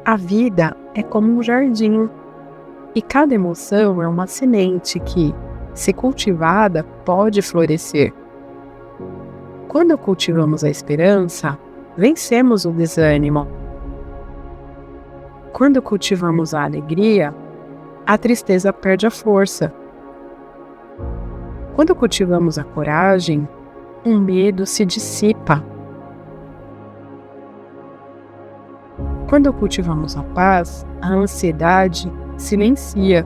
A vida é como um jardim, e cada emoção é uma semente que, se cultivada, pode florescer. Quando cultivamos a esperança, vencemos o desânimo. Quando cultivamos a alegria, a tristeza perde a força. Quando cultivamos a coragem, o medo se dissipa. Quando cultivamos a paz, a ansiedade silencia.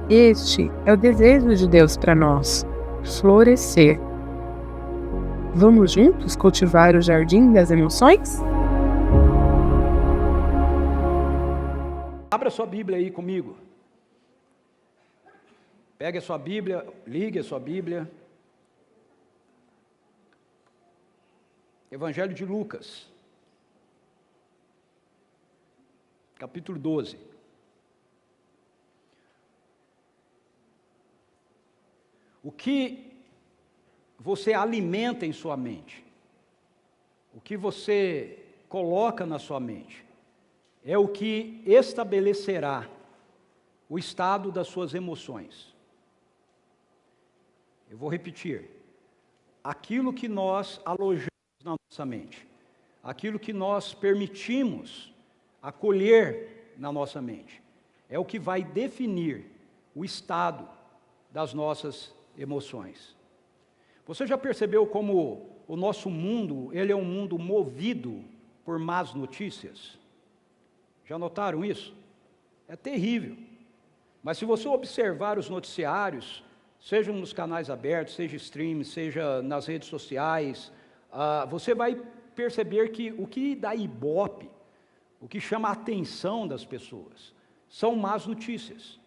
Este é o desejo de Deus para nós, florescer. Vamos juntos cultivar o jardim das emoções? Abra sua Bíblia aí comigo. Pegue a sua Bíblia, ligue a sua Bíblia. Evangelho de Lucas, capítulo 12. O que você alimenta em sua mente, o que você coloca na sua mente, é o que estabelecerá o estado das suas emoções. Eu vou repetir. Aquilo que nós alojamos na nossa mente, aquilo que nós permitimos acolher na nossa mente, é o que vai definir o estado das nossas emoções. Você já percebeu como o nosso mundo, ele é um mundo movido por más notícias? Já notaram isso? É terrível. Mas se você observar os noticiários, sejam nos canais abertos, seja stream, seja nas redes sociais, você vai perceber que o que dá ibope, o que chama a atenção das pessoas, são más notícias.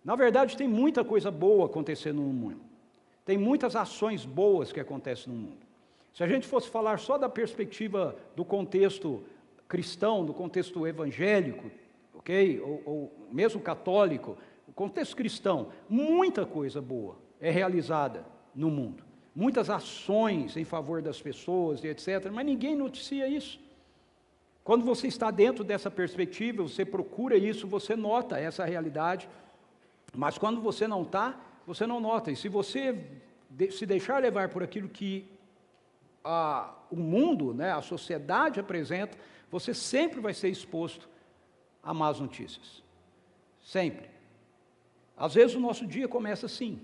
Na verdade, tem muita coisa boa acontecendo no mundo. Tem muitas ações boas que acontecem no mundo. Se a gente fosse falar só da perspectiva do contexto cristão, do contexto evangélico, ok? Ou mesmo católico, o contexto cristão, muita coisa boa é realizada no mundo. Muitas ações em favor das pessoas e etc. Mas ninguém noticia isso. Quando você está dentro dessa perspectiva, você procura isso, você nota essa realidade. Mas quando você não está, você não nota. E se você se deixar levar por aquilo que o mundo, né, a sociedade apresenta, você sempre vai ser exposto a más notícias. Sempre. Às vezes o nosso dia começa assim.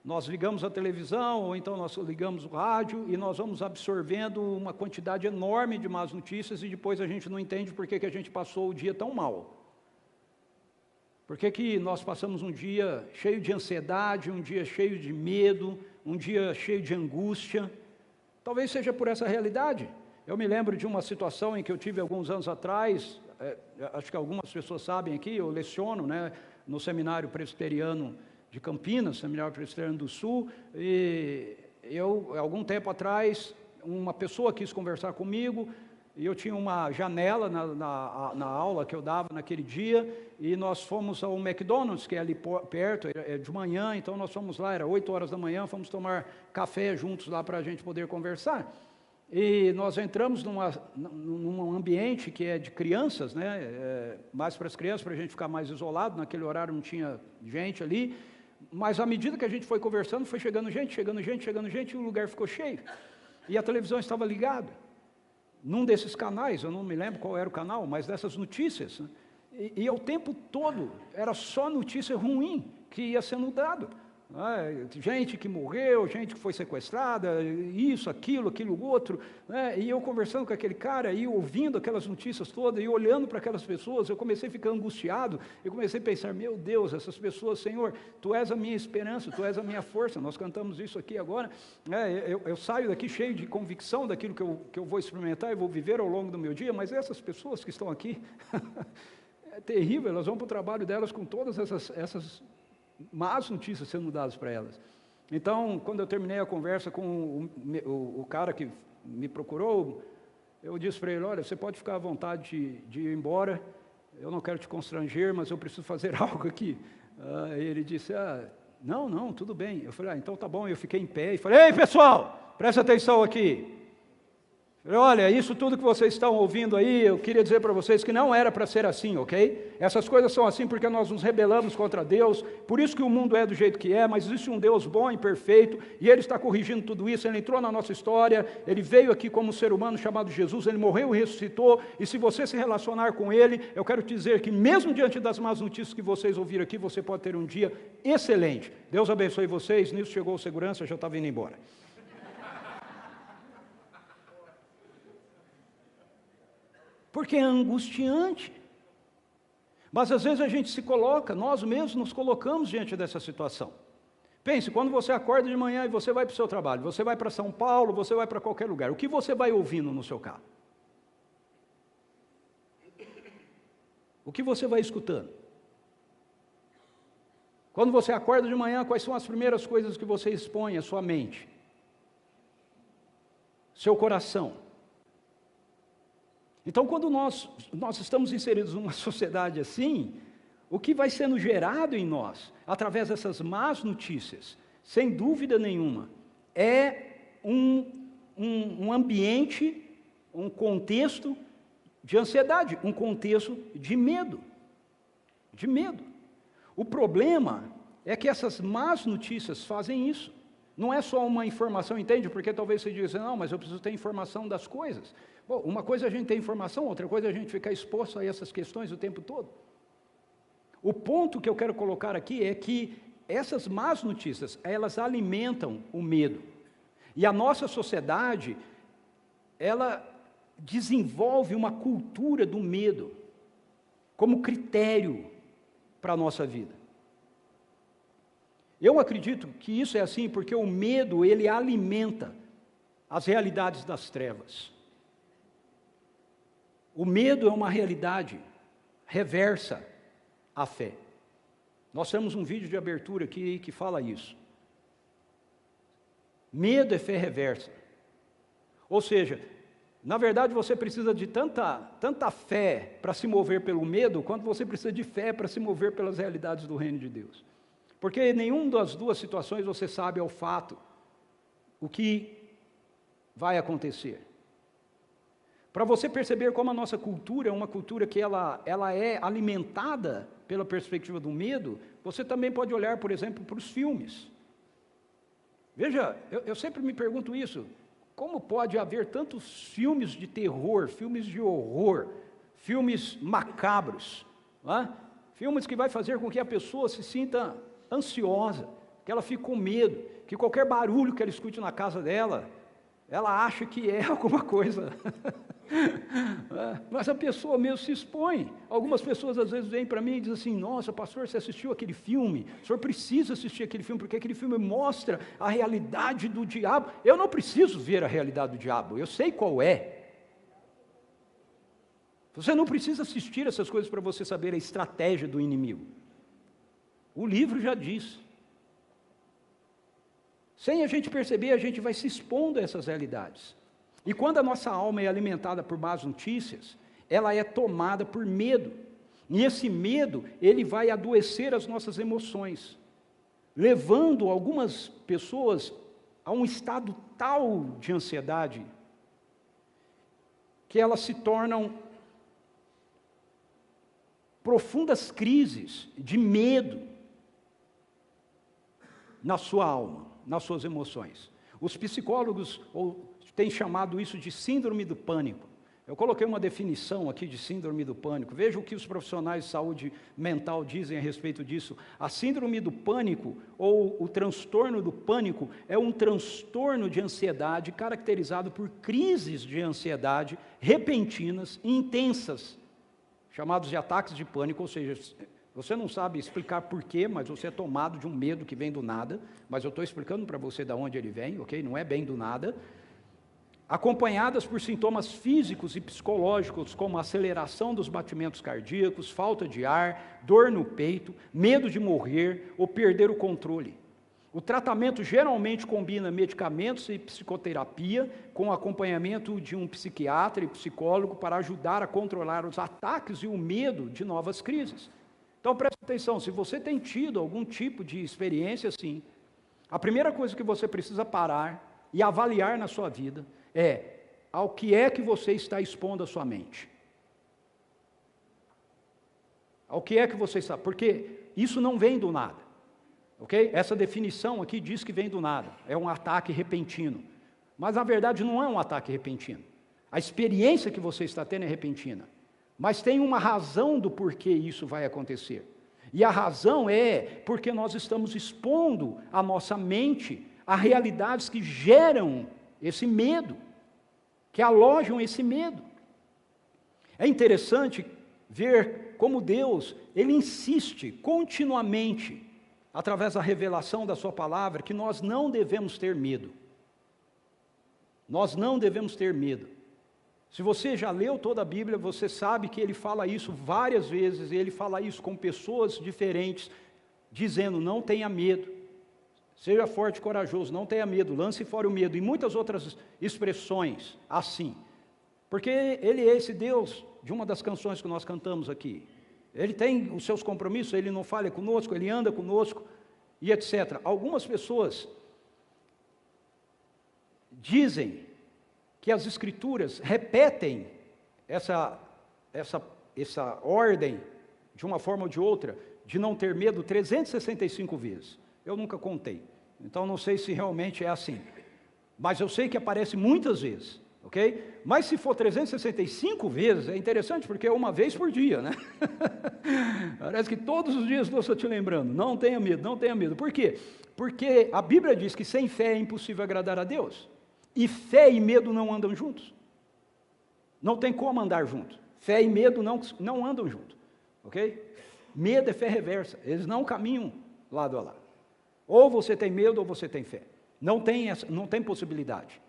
Nós ligamos a televisão, ou então nós ligamos o rádio, e nós vamos absorvendo uma quantidade enorme de más notícias, e depois a gente não entende por que a gente passou o dia tão mal. Por que nós passamos um dia cheio de ansiedade, um dia cheio de medo, um dia cheio de angústia? Talvez seja por essa realidade. Eu me lembro de uma situação em que eu tive alguns anos atrás, acho que algumas pessoas sabem aqui, eu leciono, né, no Seminário Presbiteriano de Campinas, Seminário Presbiteriano do Sul, e algum tempo atrás, uma pessoa quis conversar comigo, e eu tinha uma janela na aula que eu dava naquele dia, e nós fomos ao McDonald's, que é ali perto, é de manhã, então nós fomos lá, era 8 horas da manhã, fomos tomar café juntos lá para a gente poder conversar. E nós entramos num ambiente que é de crianças, né, mais para as crianças, para a gente ficar mais isolado, naquele horário não tinha gente ali, mas à medida que a gente foi conversando, foi chegando gente, e o lugar ficou cheio, e a televisão estava ligada. Num desses canais, eu não me lembro qual era o canal, mas dessas notícias, né? E o tempo todo era só notícia ruim que ia sendo dado. Gente que morreu, gente que foi sequestrada, isso, aquilo outro, né? E eu conversando com aquele cara, e ouvindo aquelas notícias todas, e olhando para aquelas pessoas, eu comecei a ficar angustiado, eu comecei a pensar, meu Deus, essas pessoas, Senhor, Tu és a minha esperança, Tu és a minha força, nós cantamos isso aqui agora, eu saio daqui cheio de convicção daquilo que eu vou experimentar e vou viver ao longo do meu dia, mas essas pessoas que estão aqui, é terrível, elas vão para o trabalho delas com todas essas más notícias sendo dadas para elas. Então, quando eu terminei a conversa com o cara que me procurou, eu disse para ele, olha, você pode ficar à vontade de ir embora, eu não quero te constranger, mas eu preciso fazer algo aqui. Ele disse, não, tudo bem. Eu falei, então tá bom, eu fiquei em pé e falei, ei pessoal, presta atenção aqui. Olha, isso tudo que vocês estão ouvindo aí, eu queria dizer para vocês que não era para ser assim, ok? Essas coisas são assim porque nós nos rebelamos contra Deus, por isso que o mundo é do jeito que é, mas existe um Deus bom e perfeito, e Ele está corrigindo tudo isso. Ele entrou na nossa história, Ele veio aqui como um ser humano chamado Jesus, Ele morreu e ressuscitou, e se você se relacionar com Ele, eu quero te dizer que mesmo diante das más notícias que vocês ouviram aqui, você pode ter um dia excelente. Deus abençoe vocês. Nisso chegou o segurança, já estava indo embora. Porque é angustiante. Mas às vezes a gente se coloca, nós mesmos nos colocamos diante dessa situação. Pense, quando você acorda de manhã e você vai para o seu trabalho, você vai para São Paulo, você vai para qualquer lugar, o que você vai ouvindo no seu carro? O que você vai escutando? Quando você acorda de manhã, quais são as primeiras coisas que você expõe à sua mente? Seu coração. Então, quando nós estamos inseridos numa sociedade assim, o que vai sendo gerado em nós, através dessas más notícias, sem dúvida nenhuma, é um ambiente, um contexto de ansiedade, um contexto de medo. De medo. O problema é que essas más notícias fazem isso. Não é só uma informação, entende? Porque talvez você diga, não, mas eu preciso ter informação das coisas. Bom, uma coisa é a gente ter informação, outra coisa é a gente ficar exposto a essas questões o tempo todo. O ponto que eu quero colocar aqui é que essas más notícias, elas alimentam o medo. E a nossa sociedade, ela desenvolve uma cultura do medo como critério para a nossa vida. Eu acredito que isso é assim porque o medo, ele alimenta as realidades das trevas. O medo é uma realidade reversa à fé. Nós temos um vídeo de abertura aqui que fala isso. Medo é fé reversa. Ou seja, na verdade você precisa de tanta fé para se mover pelo medo, quanto você precisa de fé para se mover pelas realidades do reino de Deus. Porque nenhuma das duas situações você sabe ao fato o que vai acontecer. Para você perceber como a nossa cultura é uma cultura que ela é alimentada pela perspectiva do medo, você também pode olhar, por exemplo, para os filmes. Veja, eu sempre me pergunto isso, como pode haver tantos filmes de terror, filmes de horror, filmes macabros, não é? Filmes que vai fazer com que a pessoa se sinta ansiosa, que ela fique com medo, que qualquer barulho que ela escute na casa dela, ela acha que é alguma coisa. Mas a pessoa mesmo se expõe. Algumas pessoas às vezes vêm para mim e dizem assim, nossa pastor, você assistiu aquele filme? O senhor precisa assistir aquele filme, porque aquele filme mostra a realidade do diabo. Eu não preciso ver a realidade do diabo, eu sei qual é. Você não precisa assistir essas coisas para você saber a estratégia do inimigo. O livro já diz. Sem a gente perceber, a gente vai se expondo a essas realidades. E quando a nossa alma é alimentada por más notícias, ela é tomada por medo. E esse medo, ele vai adoecer as nossas emoções, levando algumas pessoas a um estado tal de ansiedade, que elas se tornam profundas crises de medo na sua alma, nas suas emoções. Os psicólogos têm chamado isso de síndrome do pânico. Eu coloquei uma definição aqui de síndrome do pânico. Veja o que os profissionais de saúde mental dizem a respeito disso. A síndrome do pânico, ou o transtorno do pânico, é um transtorno de ansiedade caracterizado por crises de ansiedade repentinas e intensas, chamados de ataques de pânico, ou seja, você não sabe explicar porquê, mas você é tomado de um medo que vem do nada, mas eu estou explicando para você de onde ele vem, ok? Não é bem do nada. Acompanhadas por sintomas físicos e psicológicos, como aceleração dos batimentos cardíacos, falta de ar, dor no peito, medo de morrer ou perder o controle. O tratamento geralmente combina medicamentos e psicoterapia com acompanhamento de um psiquiatra e psicólogo para ajudar a controlar os ataques e o medo de novas crises. Então preste atenção, se você tem tido algum tipo de experiência assim, a primeira coisa que você precisa parar e avaliar na sua vida é ao que é que você está expondo a sua mente. Ao que é que você está... Porque isso não vem do nada. Ok? Essa definição aqui diz que vem do nada. É um ataque repentino. Mas, na verdade, não é um ataque repentino. A experiência que você está tendo é repentina. Mas tem uma razão do porquê isso vai acontecer. E a razão é porque nós estamos expondo a nossa mente a realidades que geram esse medo, que alojam esse medo. É interessante ver como Deus, Ele insiste continuamente, através da revelação da sua palavra, que nós não devemos ter medo. Nós não devemos ter medo. Se você já leu toda a Bíblia, você sabe que ele fala isso várias vezes, e ele fala isso com pessoas diferentes, dizendo, não tenha medo, seja forte e corajoso, não tenha medo, lance fora o medo, e muitas outras expressões assim. Porque ele é esse Deus de uma das canções que nós cantamos aqui. Ele tem os seus compromissos, ele não falha conosco, ele anda conosco, e etc. Algumas pessoas dizem que as Escrituras repetem essa ordem, de uma forma ou de outra, de não ter medo 365 vezes. Eu nunca contei, então não sei se realmente é assim. Mas eu sei que aparece muitas vezes, ok? Mas se for 365 vezes, é interessante, porque é uma vez por dia, né? Parece que todos os dias eu estou te lembrando, não tenha medo, não tenha medo. Por quê? Porque a Bíblia diz que sem fé é impossível agradar a Deus. E fé e medo não andam juntos. Não tem como andar juntos. Fé e medo não andam juntos. Ok? Medo é fé reversa. Eles não caminham lado a lado. Ou você tem medo ou você tem fé. Não tem possibilidade.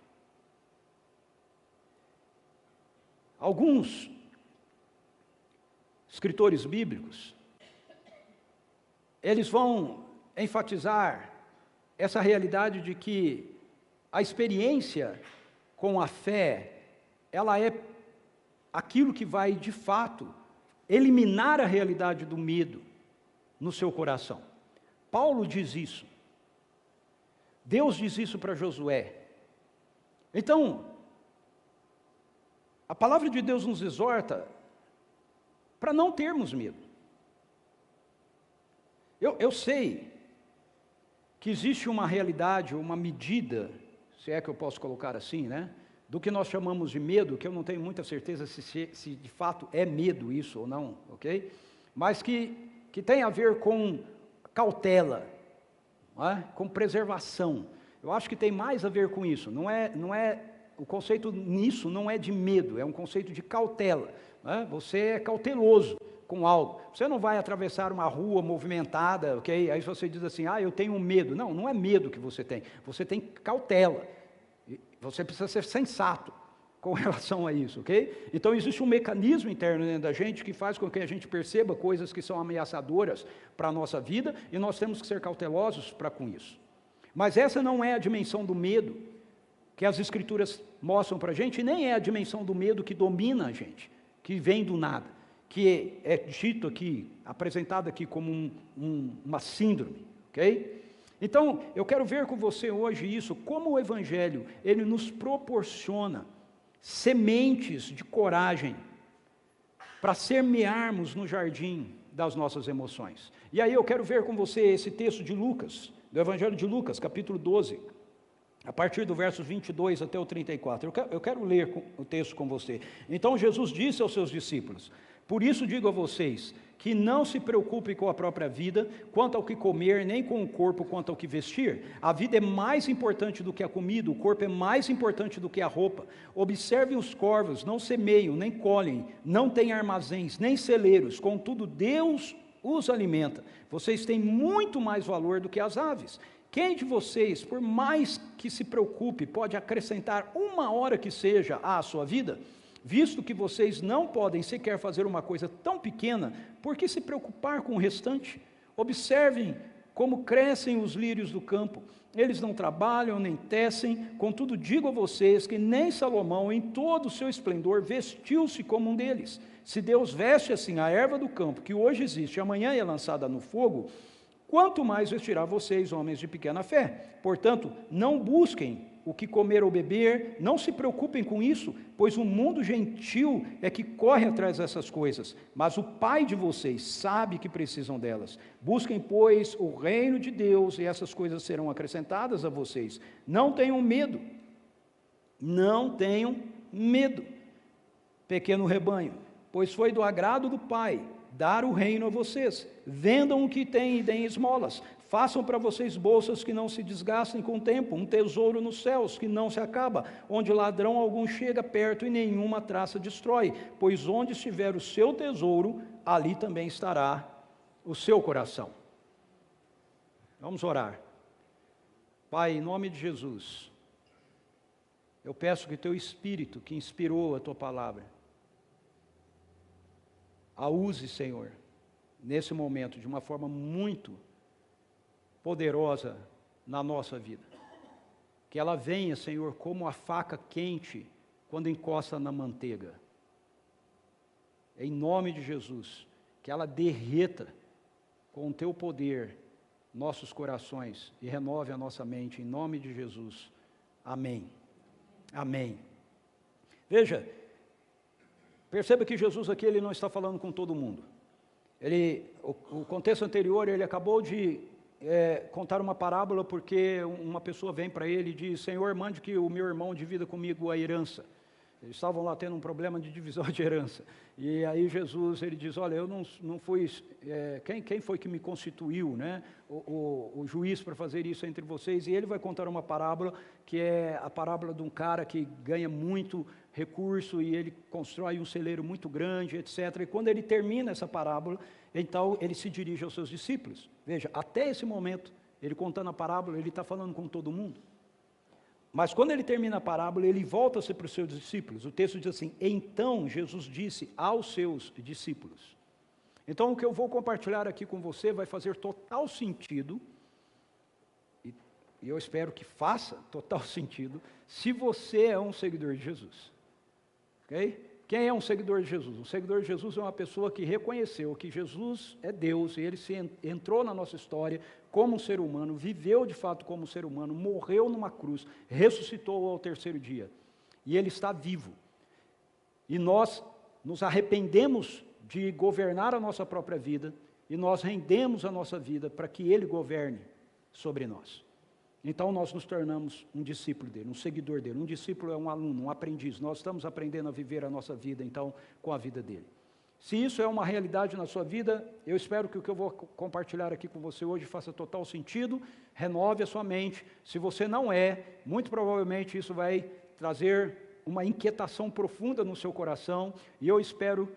Alguns escritores bíblicos, eles vão enfatizar essa realidade de que a experiência com a fé, ela é aquilo que vai, de fato, eliminar a realidade do medo no seu coração. Paulo diz isso. Deus diz isso para Josué. Então, a palavra de Deus nos exorta para não termos medo. Eu sei que existe uma realidade, uma medida, se é que eu posso colocar assim, né? Do que nós chamamos de medo, que eu não tenho muita certeza se de fato é medo isso ou não, ok? Mas que tem a ver com cautela, não é? Com preservação. Eu acho que tem mais a ver com isso. Não é o conceito nisso não é de medo, é um conceito de cautela. Não é? Você é cauteloso com algo. Você não vai atravessar uma rua movimentada, ok? Aí você diz assim, eu tenho medo. Não, não é medo que você tem. Você tem cautela. Você precisa ser sensato com relação a isso, ok? Então existe um mecanismo interno dentro da gente que faz com que a gente perceba coisas que são ameaçadoras para a nossa vida e nós temos que ser cautelosos para com isso. Mas essa não é a dimensão do medo que as Escrituras mostram para a gente, e nem é a dimensão do medo que domina a gente, que vem do nada, que é dito aqui, apresentado aqui como uma síndrome, ok? Então, eu quero ver com você hoje isso, como o Evangelho, ele nos proporciona sementes de coragem para semearmos no jardim das nossas emoções. E aí eu quero ver com você esse texto de Lucas, do Evangelho de Lucas, capítulo 12, a partir do verso 22 até o 34. Eu quero ler o texto com você. Então Jesus disse aos seus discípulos, por isso digo a vocês, que não se preocupe com a própria vida, quanto ao que comer, nem com o corpo quanto ao que vestir. A vida é mais importante do que a comida, o corpo é mais importante do que a roupa. Observem os corvos, não semeiam, nem colhem, não têm armazéns, nem celeiros, contudo Deus os alimenta. Vocês têm muito mais valor do que as aves. Quem de vocês, por mais que se preocupe, pode acrescentar uma hora que seja à sua vida? Visto que vocês não podem sequer fazer uma coisa tão pequena, por que se preocupar com o restante? Observem como crescem os lírios do campo. Eles não trabalham nem tecem, contudo digo a vocês que nem Salomão, em todo o seu esplendor, vestiu-se como um deles. Se Deus veste assim a erva do campo, que hoje existe e amanhã é lançada no fogo, quanto mais vestirá vocês, homens de pequena fé. Portanto, não busquem o que comer ou beber, não se preocupem com isso, pois o mundo gentil é que corre atrás dessas coisas, mas o Pai de vocês sabe que precisam delas. Busquem, pois, o reino de Deus, e essas coisas serão acrescentadas a vocês. Não tenham medo, não tenham medo, pequeno rebanho, pois foi do agrado do Pai dar o reino a vocês. Vendam o que têm e deem esmolas. Façam para vocês bolsas que não se desgastem com o tempo, um tesouro nos céus que não se acaba, onde ladrão algum chega perto e nenhuma traça destrói, pois onde estiver o seu tesouro, ali também estará o seu coração. Vamos orar. Pai, em nome de Jesus, eu peço que teu Espírito, que inspirou a tua palavra, a use, Senhor, nesse momento, de uma forma muito poderosa na nossa vida. Que ela venha, Senhor, como a faca quente quando encosta na manteiga. Em nome de Jesus, que ela derreta com o teu poder nossos corações e renove a nossa mente, em nome de Jesus. Amém. Amém. Veja, perceba que Jesus aqui ele não está falando com todo mundo. O contexto anterior, ele acabou de contar uma parábola porque uma pessoa vem para ele e diz: Senhor, mande que o meu irmão divida comigo a herança. Eles estavam lá tendo um problema de divisão de herança. E aí Jesus, ele diz: olha, eu não fui, quem foi que me constituiu, né, o juiz para fazer isso entre vocês? E ele vai contar uma parábola, que é a parábola de um cara que ganha muito recurso e ele constrói um celeiro muito grande, etc. E quando ele termina essa parábola, então ele se dirige aos seus discípulos. Veja, até esse momento, ele contando a parábola, ele está falando com todo mundo. Mas quando ele termina a parábola, ele volta-se para os seus discípulos. O texto diz assim: então Jesus disse aos seus discípulos. Então o que eu vou compartilhar aqui com você vai fazer total sentido, e eu espero que faça total sentido, se você é um seguidor de Jesus. Ok? Quem é um seguidor de Jesus? Um seguidor de Jesus é uma pessoa que reconheceu que Jesus é Deus, e ele entrou na nossa história como um ser humano, viveu de fato como um ser humano, morreu numa cruz, ressuscitou ao terceiro dia, e ele está vivo. E nós nos arrependemos de governar a nossa própria vida, e nós rendemos a nossa vida para que ele governe sobre nós. Então nós nos tornamos um discípulo dele, um seguidor dele. Um discípulo é um aluno, um aprendiz. Nós estamos aprendendo a viver a nossa vida, então, com a vida dele. Se isso é uma realidade na sua vida, eu espero que o que eu vou compartilhar aqui com você hoje faça total sentido, renove a sua mente. Se você não é, muito provavelmente isso vai trazer uma inquietação profunda no seu coração, e eu espero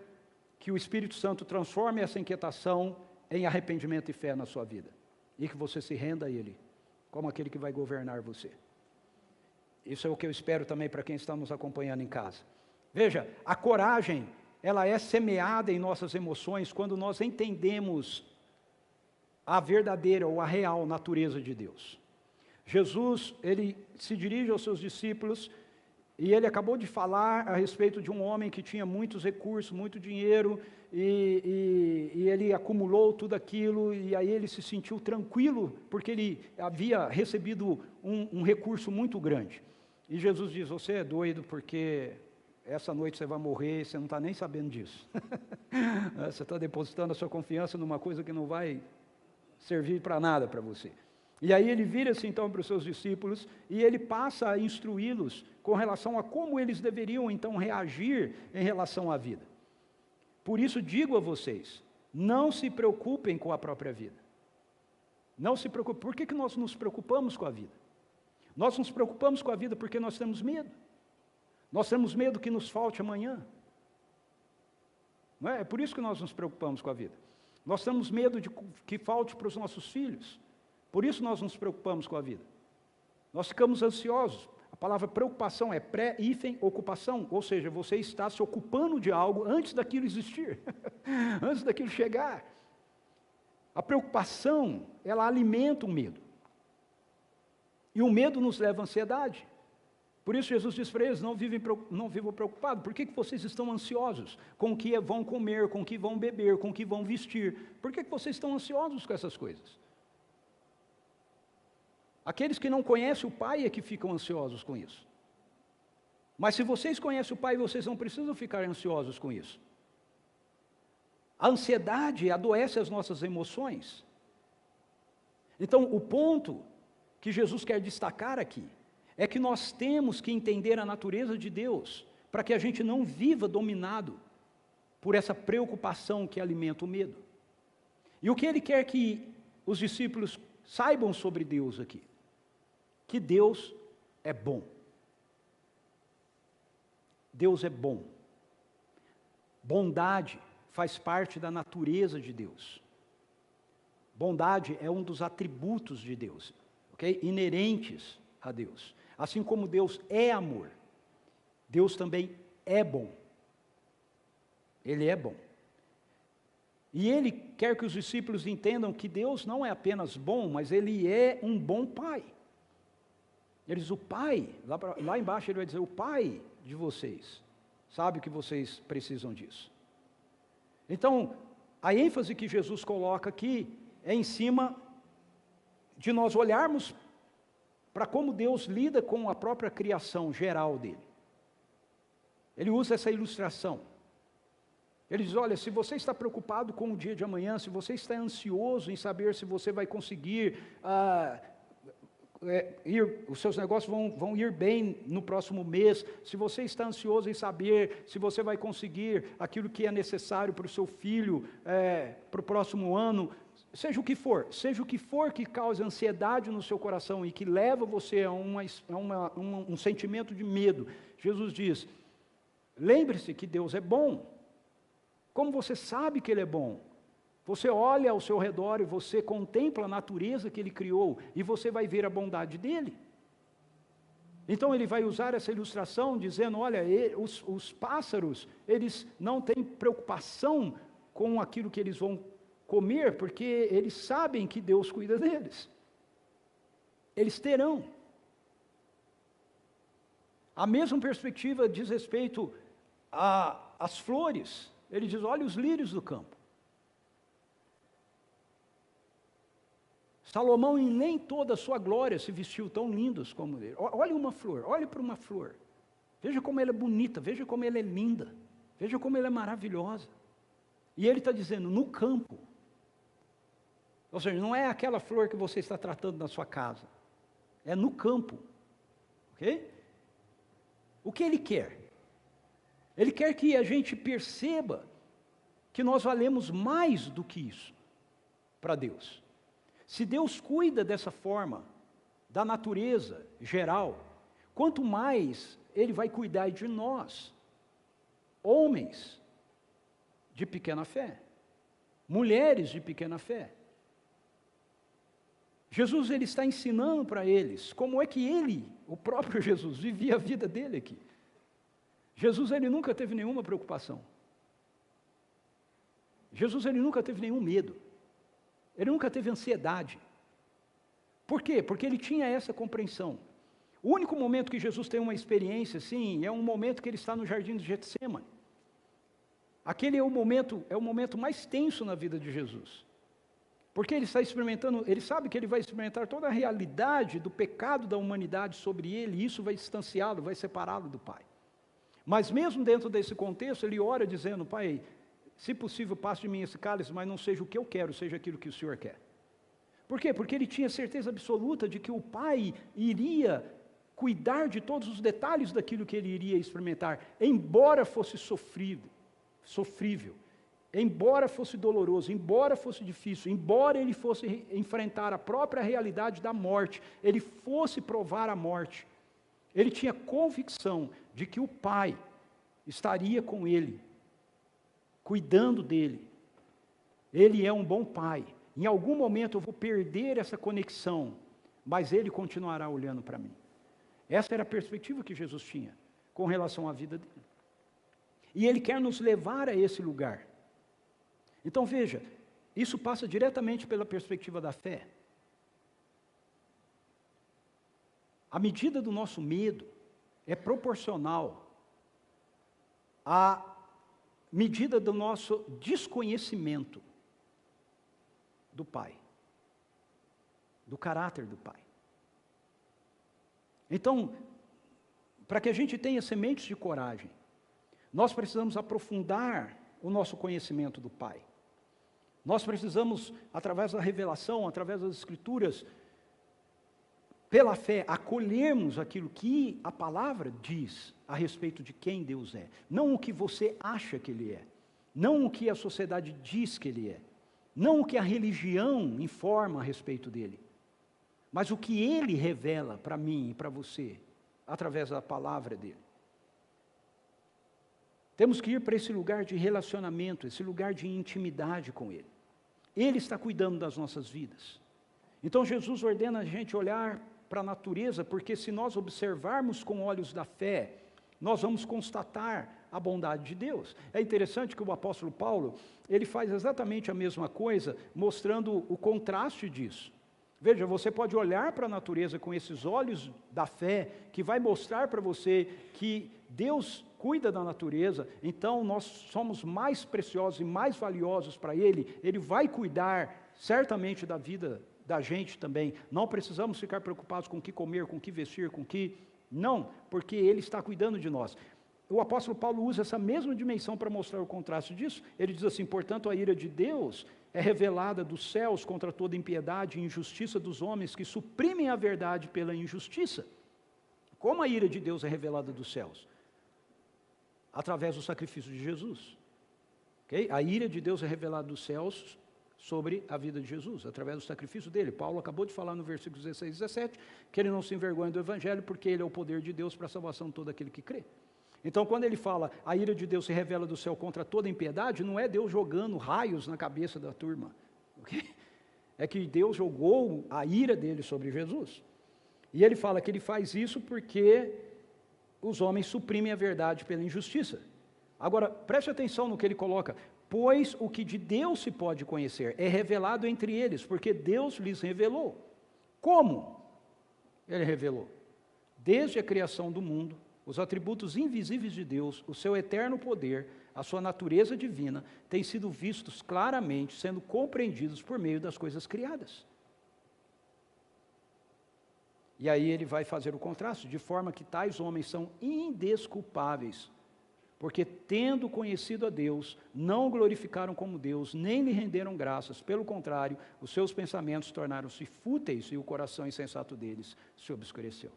que o Espírito Santo transforme essa inquietação em arrependimento e fé na sua vida, e que você se renda a ele, como aquele que vai governar você. Isso é o que eu espero também para quem está nos acompanhando em casa. Veja, a coragem, ela é semeada em nossas emoções quando nós entendemos a verdadeira ou a real natureza de Deus. Jesus, ele se dirige aos seus discípulos e ele acabou de falar a respeito de um homem que tinha muitos recursos, muito dinheiro, e ele acumulou tudo aquilo, e aí ele se sentiu tranquilo, porque ele havia recebido um recurso muito grande. E Jesus diz: você é doido, porque essa noite você vai morrer e você não está nem sabendo disso. Você está depositando a sua confiança numa coisa que não vai servir para nada para você. E aí ele vira-se então para os seus discípulos e ele passa a instruí-los com relação a como eles deveriam então reagir em relação à vida. Por isso digo a vocês, não se preocupem com a própria vida. Não se preocupem. Por que nós nos preocupamos com a vida? Nós nos preocupamos com a vida porque nós temos medo. Nós temos medo que nos falte amanhã. Não é? É por isso que nós nos preocupamos com a vida. Nós temos medo de que falte para os nossos filhos. Por isso nós nos preocupamos com a vida. Nós ficamos ansiosos. A palavra preocupação é pré-ocupação, ou seja, você está se ocupando de algo antes daquilo existir, antes daquilo chegar. A preocupação, ela alimenta o medo. E o medo nos leva à ansiedade. Por isso Jesus diz para eles: não vivam preocupados. Por que vocês estão ansiosos? Com o que vão comer, com o que vão beber, com o que vão vestir? Por que vocês estão ansiosos com essas coisas? Aqueles que não conhecem o Pai é que ficam ansiosos com isso. Mas se vocês conhecem o Pai, vocês não precisam ficar ansiosos com isso. A ansiedade adoece as nossas emoções. Então, o ponto que Jesus quer destacar aqui é que nós temos que entender a natureza de Deus para que a gente não viva dominado por essa preocupação que alimenta o medo. E o que ele quer que os discípulos saibam sobre Deus aqui? Que Deus é bom. Deus é bom. Bondade faz parte da natureza de Deus. Bondade é um dos atributos de Deus, ok? Inerentes a Deus. Assim como Deus é amor, Deus também é bom. Ele é bom. E ele quer que os discípulos entendam que Deus não é apenas bom, mas ele é um bom pai. Ele diz, o pai, lá embaixo ele vai dizer, o pai de vocês sabe que vocês precisam disso. Então, a ênfase que Jesus coloca aqui é em cima de nós olharmos para como Deus lida com a própria criação geral dele. Ele usa essa ilustração. Ele diz, olha, se você está preocupado com o dia de amanhã, se você está ansioso em saber se você vai conseguir os seus negócios vão ir bem no próximo mês, se você está ansioso em saber se você vai conseguir aquilo que é necessário para o seu filho para o próximo ano, seja o que for que cause ansiedade no seu coração e que leva você a um sentimento de medo, Jesus diz, lembre-se que Deus é bom. Como você sabe que Ele é bom? Você olha ao seu redor e você contempla a natureza que Ele criou e você vai ver a bondade dEle. Então Ele vai usar essa ilustração dizendo, olha, os pássaros, eles não têm preocupação com aquilo que eles vão comer, porque eles sabem que Deus cuida deles. Eles terão. A mesma perspectiva diz respeito às flores. Ele diz, olha os lírios do campo. Salomão em nem toda a sua glória se vestiu tão lindos como ele. Olhe uma flor, olhe para uma flor. Veja como ela é bonita, veja como ela é linda. Veja como ela é maravilhosa. E ele está dizendo, no campo. Ou seja, não é aquela flor que você está tratando na sua casa. É no campo. Ok? O que ele quer? Ele quer que a gente perceba que nós valemos mais do que isso para Deus. Se Deus cuida dessa forma da natureza geral, quanto mais Ele vai cuidar de nós, homens de pequena fé, mulheres de pequena fé. Jesus ele está ensinando para eles como é que ele, o próprio Jesus, vivia a vida dele aqui. Jesus ele nunca teve nenhuma preocupação. Jesus ele nunca teve nenhum medo. Ele nunca teve ansiedade. Por quê? Porque ele tinha essa compreensão. O único momento que Jesus tem uma experiência assim, é um momento que ele está no jardim de Getsêmani. Aquele é o momento mais tenso na vida de Jesus. Porque ele está experimentando, ele sabe que ele vai experimentar toda a realidade do pecado da humanidade sobre ele, e isso vai distanciá-lo, vai separá-lo do Pai. Mas mesmo dentro desse contexto, ele ora dizendo, Pai, se possível passe de mim esse cálice, mas não seja o que eu quero, seja aquilo que o Senhor quer. Por quê? Porque ele tinha certeza absoluta de que o Pai iria cuidar de todos os detalhes daquilo que ele iria experimentar, embora fosse sofrível, embora fosse doloroso, embora fosse difícil, embora ele fosse enfrentar a própria realidade da morte, ele fosse provar a morte, ele tinha convicção de que o Pai estaria com ele, cuidando dele. Ele é um bom Pai. Em algum momento eu vou perder essa conexão, mas Ele continuará olhando para mim. Essa era a perspectiva que Jesus tinha com relação à vida dele. E Ele quer nos levar a esse lugar. Então veja, isso passa diretamente pela perspectiva da fé. A medida do nosso medo é proporcional à medida do nosso desconhecimento do Pai, do caráter do Pai. Então, para que a gente tenha sementes de coragem, nós precisamos aprofundar o nosso conhecimento do Pai. Nós precisamos, através da revelação, através das Escrituras, pela fé, acolhermos aquilo que a palavra diz a respeito de quem Deus é. Não o que você acha que Ele é. Não o que a sociedade diz que Ele é. Não o que a religião informa a respeito dEle. Mas o que Ele revela para mim e para você, através da palavra dEle. Temos que ir para esse lugar de relacionamento, esse lugar de intimidade com Ele. Ele está cuidando das nossas vidas. Então Jesus ordena a gente olhar para a natureza, porque se nós observarmos com olhos da fé, nós vamos constatar a bondade de Deus. É interessante que o apóstolo Paulo, ele faz exatamente a mesma coisa, mostrando o contraste disso. Veja, você pode olhar para a natureza com esses olhos da fé, que vai mostrar para você que Deus cuida da natureza, então nós somos mais preciosos e mais valiosos para Ele, Ele vai cuidar certamente da vida da gente também. Não precisamos ficar preocupados com o que comer, com o que vestir, com o que... Não, porque Ele está cuidando de nós. O apóstolo Paulo usa essa mesma dimensão para mostrar o contraste disso. Ele diz assim: portanto, a ira de Deus é revelada dos céus contra toda impiedade e injustiça dos homens que suprimem a verdade pela injustiça. Como a ira de Deus é revelada dos céus? Através do sacrifício de Jesus. Okay? A ira de Deus é revelada dos céus sobre a vida de Jesus, através do sacrifício dele. Paulo acabou de falar no versículo 16 e 17, que ele não se envergonha do Evangelho, porque ele é o poder de Deus para a salvação de todo aquele que crê. Então, quando ele fala, a ira de Deus se revela do céu contra toda impiedade, não é Deus jogando raios na cabeça da turma. Okay? É que Deus jogou a ira dele sobre Jesus. E ele fala que ele faz isso porque os homens suprimem a verdade pela injustiça. Agora, preste atenção no que ele coloca. Pois o que de Deus se pode conhecer é revelado entre eles, porque Deus lhes revelou. Como ele revelou? Desde a criação do mundo, os atributos invisíveis de Deus, o seu eterno poder, a sua natureza divina, têm sido vistos claramente, sendo compreendidos por meio das coisas criadas. E aí ele vai fazer o contraste, de forma que tais homens são indesculpáveis, porque tendo conhecido a Deus, não o glorificaram como Deus, nem lhe renderam graças, pelo contrário, os seus pensamentos tornaram-se fúteis e o coração insensato deles se obscureceu.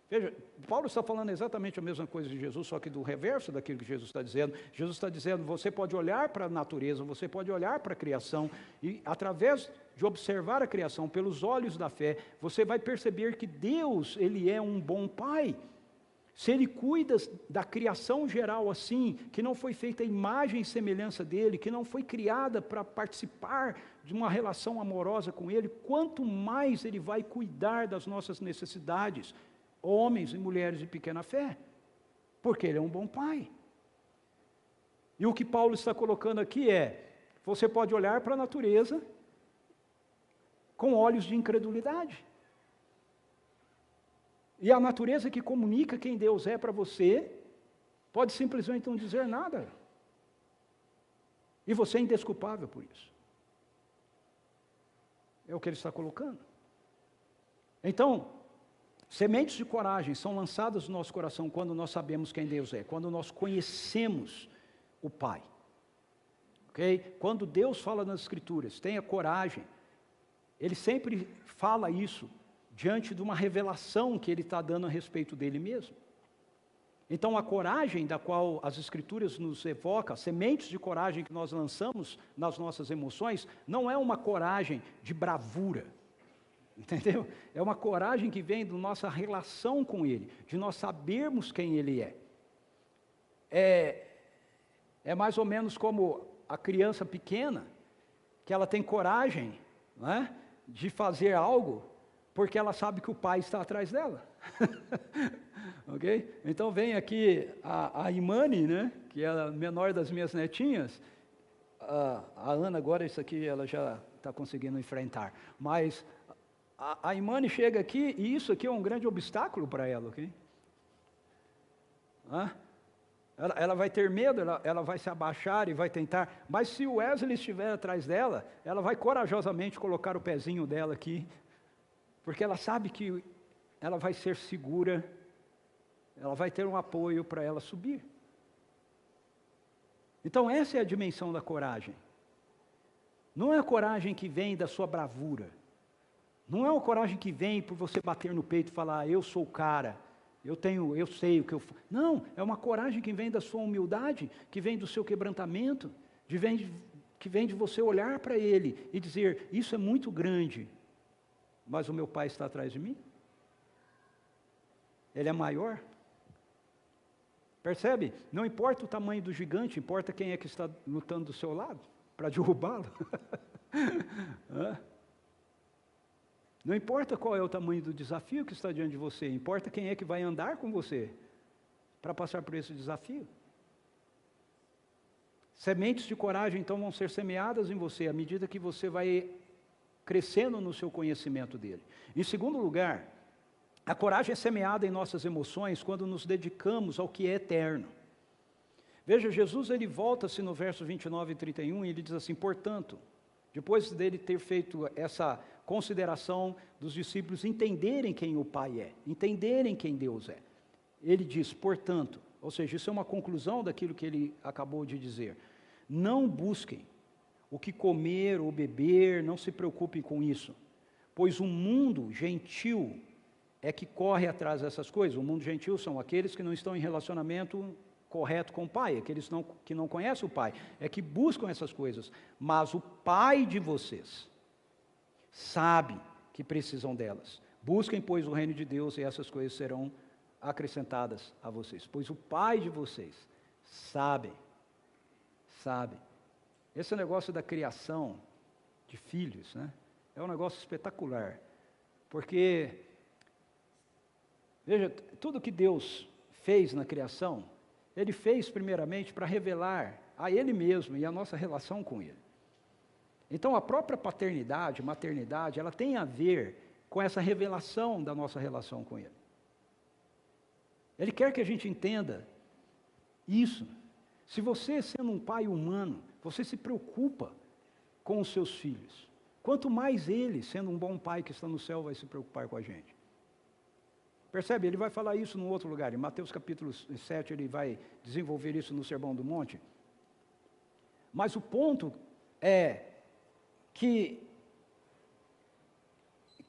Veja, Paulo está falando exatamente a mesma coisa de Jesus, só que do reverso daquilo que Jesus está dizendo. Jesus está dizendo, você pode olhar para a natureza, você pode olhar para a criação, e através de observar a criação pelos olhos da fé, você vai perceber que Deus, Ele é um bom Pai. Se Ele cuida da criação geral assim, que não foi feita a imagem e semelhança dEle, que não foi criada para participar de uma relação amorosa com Ele, quanto mais Ele vai cuidar das nossas necessidades, homens e mulheres de pequena fé, porque Ele é um bom Pai. E o que Paulo está colocando aqui é, você pode olhar para a natureza com olhos de incredulidade. E a natureza que comunica quem Deus é para você, pode simplesmente não dizer nada. E você é indesculpável por isso. É o que ele está colocando. Então, sementes de coragem são lançadas no nosso coração quando nós sabemos quem Deus é, quando nós conhecemos o Pai. Okay? Quando Deus fala nas Escrituras, tenha coragem, Ele sempre fala isso diante de uma revelação que Ele está dando a respeito dEle mesmo. Então a coragem da qual as Escrituras nos evocam, sementes de coragem que nós lançamos nas nossas emoções, não é uma coragem de bravura, entendeu? É uma coragem que vem da nossa relação com Ele, de nós sabermos quem Ele é. É mais ou menos como a criança pequena, que ela tem coragem, não é, de fazer algo, porque ela sabe que o pai está atrás dela. Ok? Então vem aqui a Imani, né, que é a menor das minhas netinhas. A Ana agora, isso aqui ela já está conseguindo enfrentar. Mas a Imani chega aqui e isso aqui é um grande obstáculo para ela, ok? Ela vai ter medo, ela vai se abaixar e vai tentar. Mas se o Wesley estiver atrás dela, ela vai corajosamente colocar o pezinho dela aqui, porque ela sabe que ela vai ser segura, ela vai ter um apoio para ela subir. Então essa é a dimensão da coragem. Não é a coragem que vem da sua bravura. Não é uma coragem que vem por você bater no peito e falar, eu sou o cara, eu sei o que eu faço. Não, é uma coragem que vem da sua humildade, que vem do seu quebrantamento, que vem de você olhar para Ele e dizer, isso é muito grande, mas o meu Pai está atrás de mim? Ele é maior? Percebe? Não importa o tamanho do gigante, importa quem é que está lutando do seu lado, para derrubá-lo. Não importa qual é o tamanho do desafio que está diante de você, importa quem é que vai andar com você para passar por esse desafio. Sementes de coragem, então, vão ser semeadas em você à medida que você vai crescendo no seu conhecimento dele. Em segundo lugar, a coragem é semeada em nossas emoções quando nos dedicamos ao que é eterno. Veja, Jesus, ele volta-se no verso 29 e 31 e ele diz assim, portanto, depois dele ter feito essa consideração dos discípulos entenderem quem o Pai é, entenderem quem Deus é. Ele diz, portanto, ou seja, isso é uma conclusão daquilo que ele acabou de dizer. Não busquem o que comer ou beber, não se preocupem com isso, pois o mundo gentil é que corre atrás dessas coisas. O mundo gentil são aqueles que não estão em relacionamento correto com o Pai, aqueles que não conhecem o Pai, é que buscam essas coisas, mas o Pai de vocês sabe que precisam delas. Busquem, pois, o reino de Deus e essas coisas serão acrescentadas a vocês, pois o Pai de vocês sabe. Esse negócio da criação de filhos, né, é um negócio espetacular, porque, veja, tudo que Deus fez na criação, Ele fez primeiramente para revelar a Ele mesmo e a nossa relação com Ele. Então a própria paternidade, maternidade, ela tem a ver com essa revelação da nossa relação com Ele. Ele quer que a gente entenda isso. Se você, sendo um pai humano, você se preocupa com os seus filhos, quanto mais Ele, sendo um bom pai que está no céu, vai se preocupar com a gente. Percebe? Ele vai falar isso num outro lugar. Em Mateus capítulo 7, ele vai desenvolver isso no Sermão do Monte. Mas o ponto é que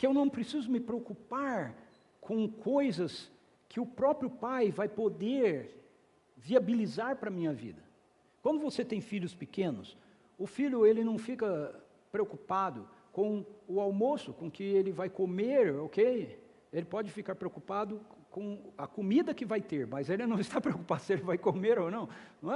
eu não preciso me preocupar com coisas que o próprio Pai vai poder viabilizar para a minha vida. Quando você tem filhos pequenos, o filho ele não fica preocupado com o almoço, com o que ele vai comer, ok? Ele pode ficar preocupado com a comida que vai ter, mas ele não está preocupado se ele vai comer ou não. Não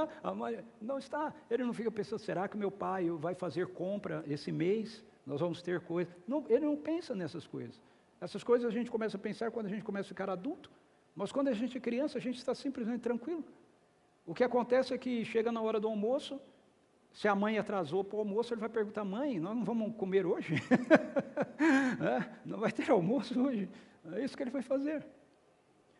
é? Não está. Ele não fica pensando, será que meu pai vai fazer compra esse mês? Nós vamos ter coisa. Não, ele não pensa nessas coisas. Essas coisas a gente começa a pensar quando a gente começa a ficar adulto. Mas quando a gente é criança, a gente está simplesmente tranquilo. O que acontece é que chega na hora do almoço, se a mãe atrasou para o almoço, ele vai perguntar, mãe, nós não vamos comer hoje? Não vai ter almoço hoje? É isso que ele vai fazer.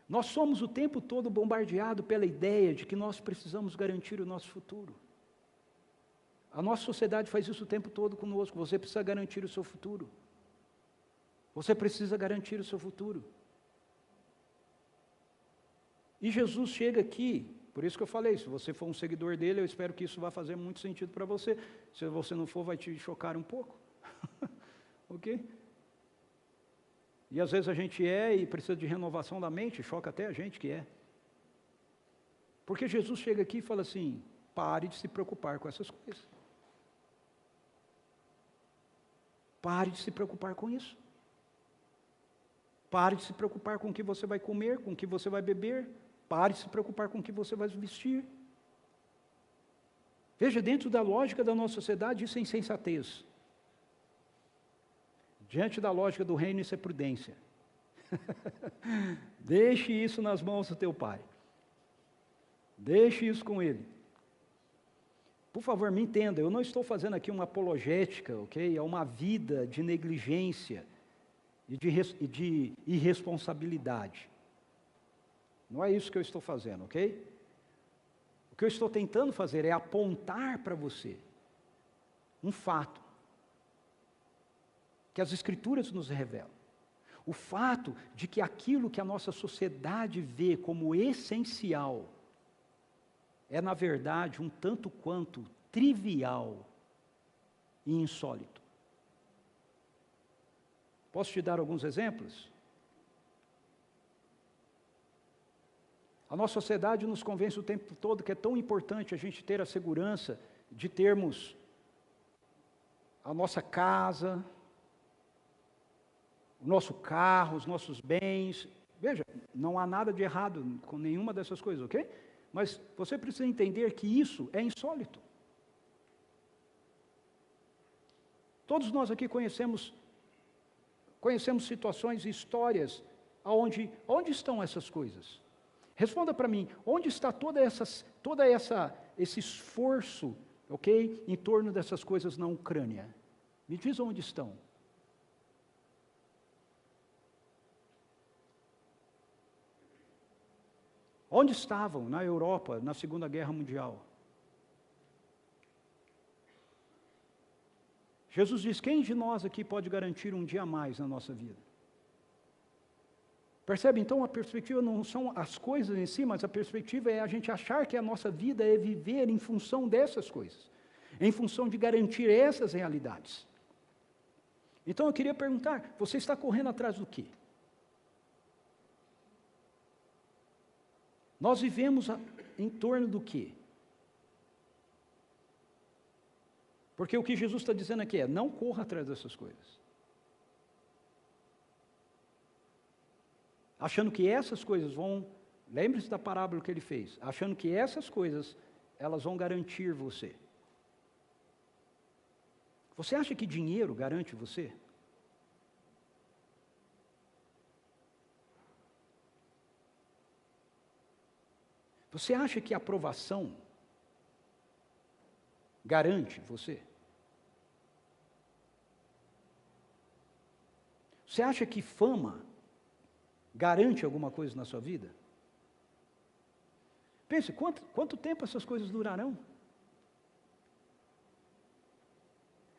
Nós somos o tempo todo bombardeados pela ideia de que nós precisamos garantir o nosso futuro. A nossa sociedade faz isso o tempo todo conosco. Você precisa garantir o seu futuro. Você precisa garantir o seu futuro. E Jesus chega aqui, por isso que eu falei, se você for um seguidor dele, eu espero que isso vá fazer muito sentido para você. Se você não for, vai te chocar um pouco. Ok? E às vezes a gente e precisa de renovação da mente, choca até a gente que é. Porque Jesus chega aqui e fala assim, pare de se preocupar com essas coisas. Pare de se preocupar com isso. Pare de se preocupar com o que você vai comer, com o que você vai beber. Pare de se preocupar com o que você vai vestir. Veja, dentro da lógica da nossa sociedade, isso é insensatez. Diante da lógica do reino, isso é prudência. Deixe isso nas mãos do teu pai. Deixe isso com ele. Por favor, me entenda, eu não estou fazendo aqui uma apologética, ok? É uma vida de negligência e de irresponsabilidade. Não é isso que eu estou fazendo, ok? O que eu estou tentando fazer é apontar para você um fato que as Escrituras nos revelam. O fato de que aquilo que a nossa sociedade vê como essencial é, na verdade, um tanto quanto trivial e insólito. Posso te dar alguns exemplos? A nossa sociedade nos convence o tempo todo que é tão importante a gente ter a segurança de termos a nossa casa, o nosso carro, os nossos bens. Veja, não há nada de errado com nenhuma dessas coisas, ok? Mas você precisa entender que isso é insólito. Todos nós aqui conhecemos situações e histórias onde estão essas coisas? Responda para mim, onde está esse esforço, ok, em torno dessas coisas na Ucrânia? Me diz onde estão. Onde estavam na Europa na Segunda Guerra Mundial? Jesus diz: quem de nós aqui pode garantir um dia a mais na nossa vida? Percebe? Então a perspectiva não são as coisas em si, mas a perspectiva é a gente achar que a nossa vida é viver em função dessas coisas, em função de garantir essas realidades. Então eu queria perguntar, você está correndo atrás do quê? Nós vivemos em torno do quê? Porque o que Jesus está dizendo aqui é, não corra atrás dessas coisas. Achando que essas coisas vão, lembre-se da parábola que ele fez, achando que essas coisas, elas vão garantir você. Você acha que dinheiro garante você? Você acha que a aprovação garante você? Você acha que fama garante alguma coisa na sua vida? Pense, quanto tempo essas coisas durarão?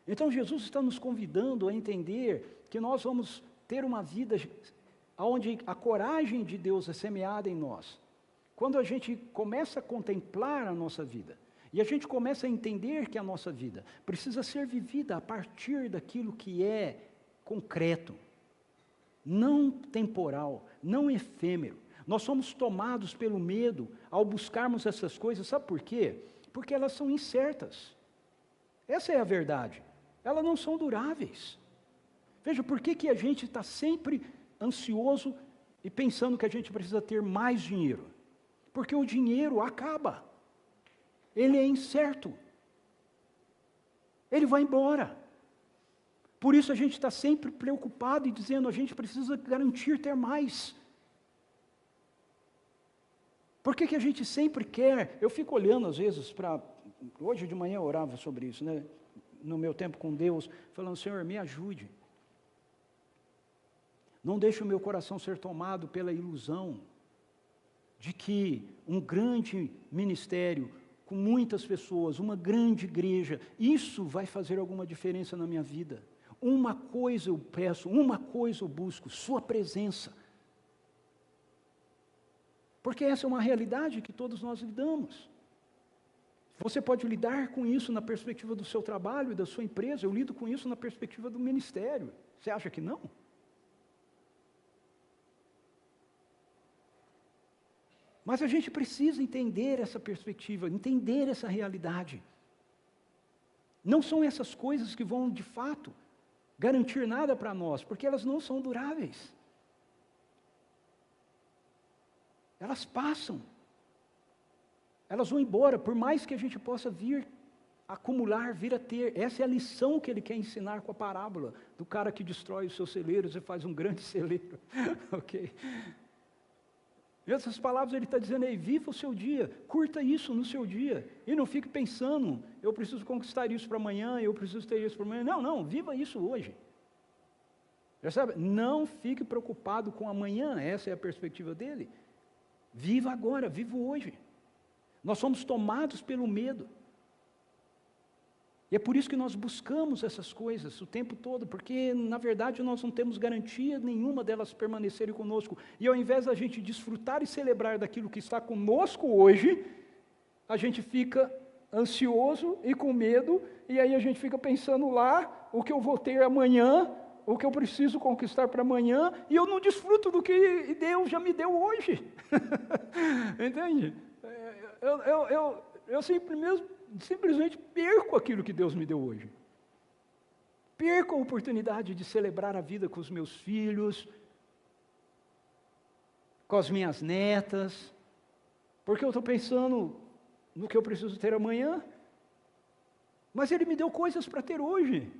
Então Jesus está nos convidando a entender que nós vamos ter uma vida onde a coragem de Deus é semeada em nós. Quando a gente começa a contemplar a nossa vida, e a gente começa a entender que a nossa vida precisa ser vivida a partir daquilo que é concreto, não temporal, não efêmero. Nós somos tomados pelo medo ao buscarmos essas coisas, sabe por quê? Porque elas são incertas. Essa é a verdade. Elas não são duráveis. Veja, por que a gente está sempre ansioso e pensando que a gente precisa ter mais dinheiro? Porque o dinheiro acaba. Ele é incerto. Ele vai embora. Por isso a gente está sempre preocupado e dizendo, a gente precisa garantir ter mais. Por que a gente sempre quer? Eu fico olhando às vezes para... Hoje de manhã eu orava sobre isso, né? No meu tempo com Deus, falando, Senhor, me ajude. Não deixe o meu coração ser tomado pela ilusão de que um grande ministério, com muitas pessoas, uma grande igreja, isso vai fazer alguma diferença na minha vida. Uma coisa eu peço, uma coisa eu busco, sua presença. Porque essa é uma realidade que todos nós lidamos. Você pode lidar com isso na perspectiva do seu trabalho e da sua empresa, eu lido com isso na perspectiva do ministério. Você acha que não? Mas a gente precisa entender essa perspectiva, entender essa realidade. Não são essas coisas que vão, de fato, garantir nada para nós, porque elas não são duráveis. Elas passam. Elas vão embora, por mais que a gente possa vir acumular, vir a ter. Essa é a lição que ele quer ensinar com a parábola do cara que destrói os seus celeiros e faz um grande celeiro. Ok? Em outras palavras, ele está dizendo, ei, viva o seu dia, curta isso no seu dia, e não fique pensando, eu preciso conquistar isso para amanhã, eu preciso ter isso para amanhã. Não, viva isso hoje. Percebe? Não fique preocupado com amanhã, essa é a perspectiva dele. Viva agora, viva hoje. Nós somos tomados pelo medo. E é por isso que nós buscamos essas coisas o tempo todo, porque na verdade nós não temos garantia nenhuma delas permanecerem conosco. E ao invés da gente desfrutar e celebrar daquilo que está conosco hoje, a gente fica ansioso e com medo, e aí a gente fica pensando lá o que eu vou ter amanhã, o que eu preciso conquistar para amanhã, e eu não desfruto do que Deus já me deu hoje. Entende? Eu simplesmente perco aquilo que Deus me deu hoje. Perco a oportunidade de celebrar a vida com os meus filhos, com as minhas netas, porque eu estou pensando no que eu preciso ter amanhã, mas Ele me deu coisas para ter hoje.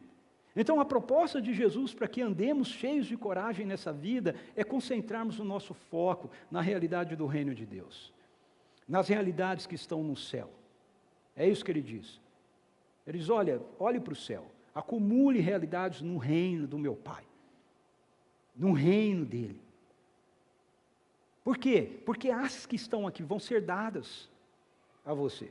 Então a proposta de Jesus para que andemos cheios de coragem nessa vida é concentrarmos o nosso foco na realidade do reino de Deus, nas realidades que estão no céu. É isso que ele diz. Ele diz, olhe para o céu, acumule realidades no reino do meu Pai, no reino dele. Por quê? Porque as que estão aqui vão ser dadas a você.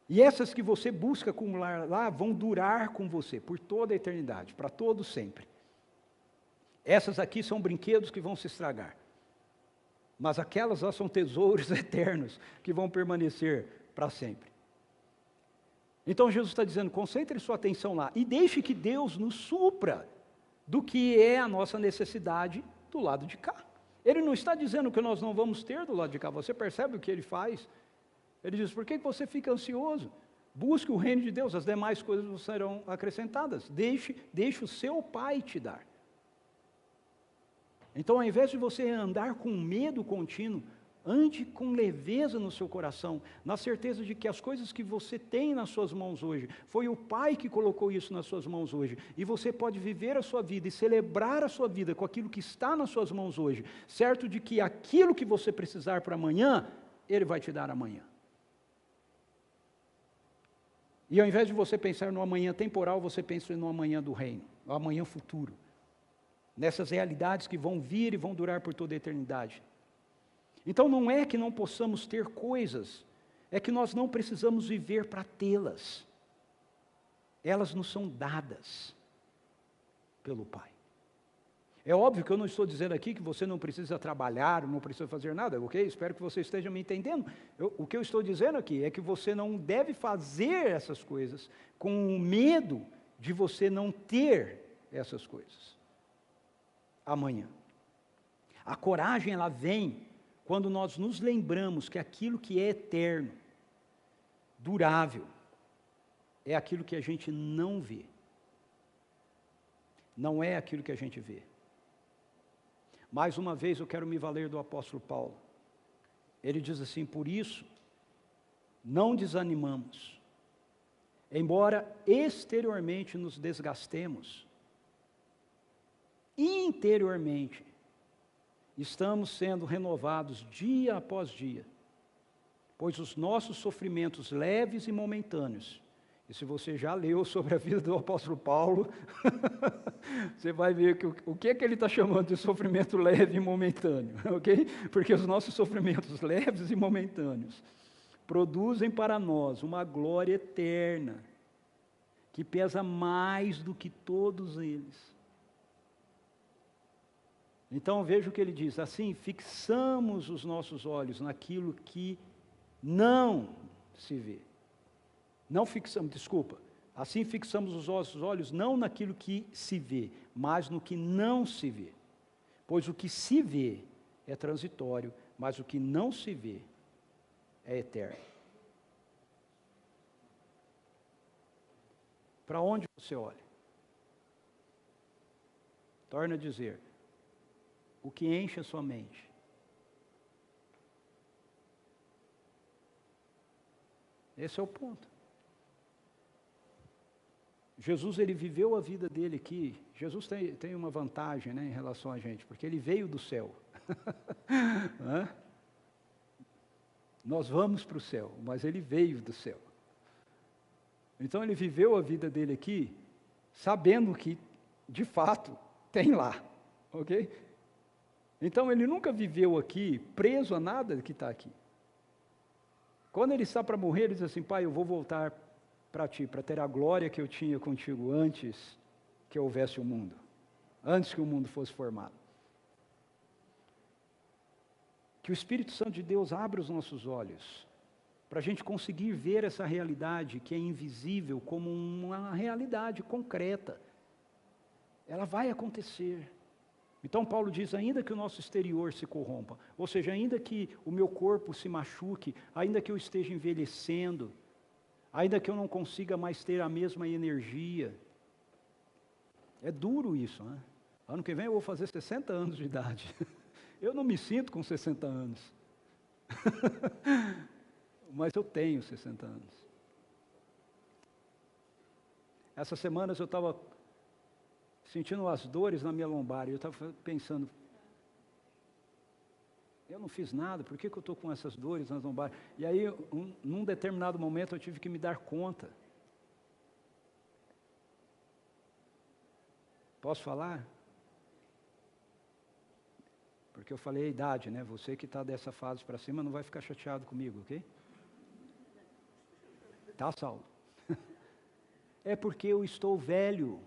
E essas que você busca acumular lá vão durar com você por toda a eternidade, para todo sempre. Essas aqui são brinquedos que vão se estragar. Mas aquelas lá são tesouros eternos que vão permanecer para sempre. Então Jesus está dizendo, concentre sua atenção lá e deixe que Deus nos supra do que é a nossa necessidade do lado de cá. Ele não está dizendo que nós não vamos ter do lado de cá, você percebe o que ele faz? Ele diz, por que você fica ansioso? Busque o reino de Deus, as demais coisas serão acrescentadas. Deixe o seu Pai te dar. Então, ao invés de você andar com medo contínuo, ande com leveza no seu coração, na certeza de que as coisas que você tem nas suas mãos hoje, foi o Pai que colocou isso nas suas mãos hoje, e você pode viver a sua vida e celebrar a sua vida com aquilo que está nas suas mãos hoje, certo de que aquilo que você precisar para amanhã, Ele vai te dar amanhã. E ao invés de você pensar no amanhã temporal, você pensa no amanhã do reino, no amanhã futuro, nessas realidades que vão vir e vão durar por toda a eternidade. Então não é que não possamos ter coisas, é que nós não precisamos viver para tê-las. Elas nos são dadas pelo Pai. É óbvio que eu não estou dizendo aqui que você não precisa trabalhar, não precisa fazer nada, ok? Espero que você esteja me entendendo. O que eu estou dizendo aqui é que você não deve fazer essas coisas com medo de você não ter essas coisas amanhã. A coragem, ela vem quando nós nos lembramos que aquilo que é eterno, durável, é aquilo que a gente não vê. Não é aquilo que a gente vê. Mais uma vez eu quero me valer do apóstolo Paulo. Ele diz assim, por isso, não desanimamos. Embora exteriormente nos desgastemos, interiormente, estamos sendo renovados dia após dia, pois os nossos sofrimentos leves e momentâneos, e se você já leu sobre a vida do apóstolo Paulo, você vai ver que o que é que ele está chamando de sofrimento leve e momentâneo, ok? Porque os nossos sofrimentos leves e momentâneos produzem para nós uma glória eterna, que pesa mais do que todos eles. Então veja o que ele diz, assim fixamos os nossos olhos naquilo que não se vê. Assim fixamos os nossos olhos não naquilo que se vê, mas no que não se vê. Pois o que se vê é transitório, mas o que não se vê é eterno. Para onde você olha? Torna a dizer, o que enche a sua mente? Esse é o ponto. Jesus, ele viveu a vida dele aqui. Jesus tem uma vantagem, né, em relação a gente, porque ele veio do céu. Nós vamos para o céu, mas ele veio do céu. Então ele viveu a vida dele aqui, sabendo que, de fato, tem lá, ok? Então ele nunca viveu aqui preso a nada que está aqui. Quando ele está para morrer, ele diz assim, Pai, eu vou voltar para ti, para ter a glória que eu tinha contigo antes que houvesse o mundo, antes que o mundo fosse formado. Que o Espírito Santo de Deus abra os nossos olhos, para a gente conseguir ver essa realidade que é invisível como uma realidade concreta. Ela vai acontecer. Então Paulo diz, ainda que o nosso exterior se corrompa, ou seja, ainda que o meu corpo se machuque, ainda que eu esteja envelhecendo, ainda que eu não consiga mais ter a mesma energia. É duro isso, né? Ano que vem eu vou fazer 60 anos de idade. Eu não me sinto com 60 anos. Mas eu tenho 60 anos. Essas semanas eu estava sentindo as dores na minha lombar, e eu estava pensando, eu não fiz nada, por que eu estou com essas dores nas lombares? E aí, num determinado momento, eu tive que me dar conta. Posso falar? Porque eu falei a idade, né? Você que está dessa fase para cima não vai ficar chateado comigo, ok? Tá, Saulo? É porque eu estou velho.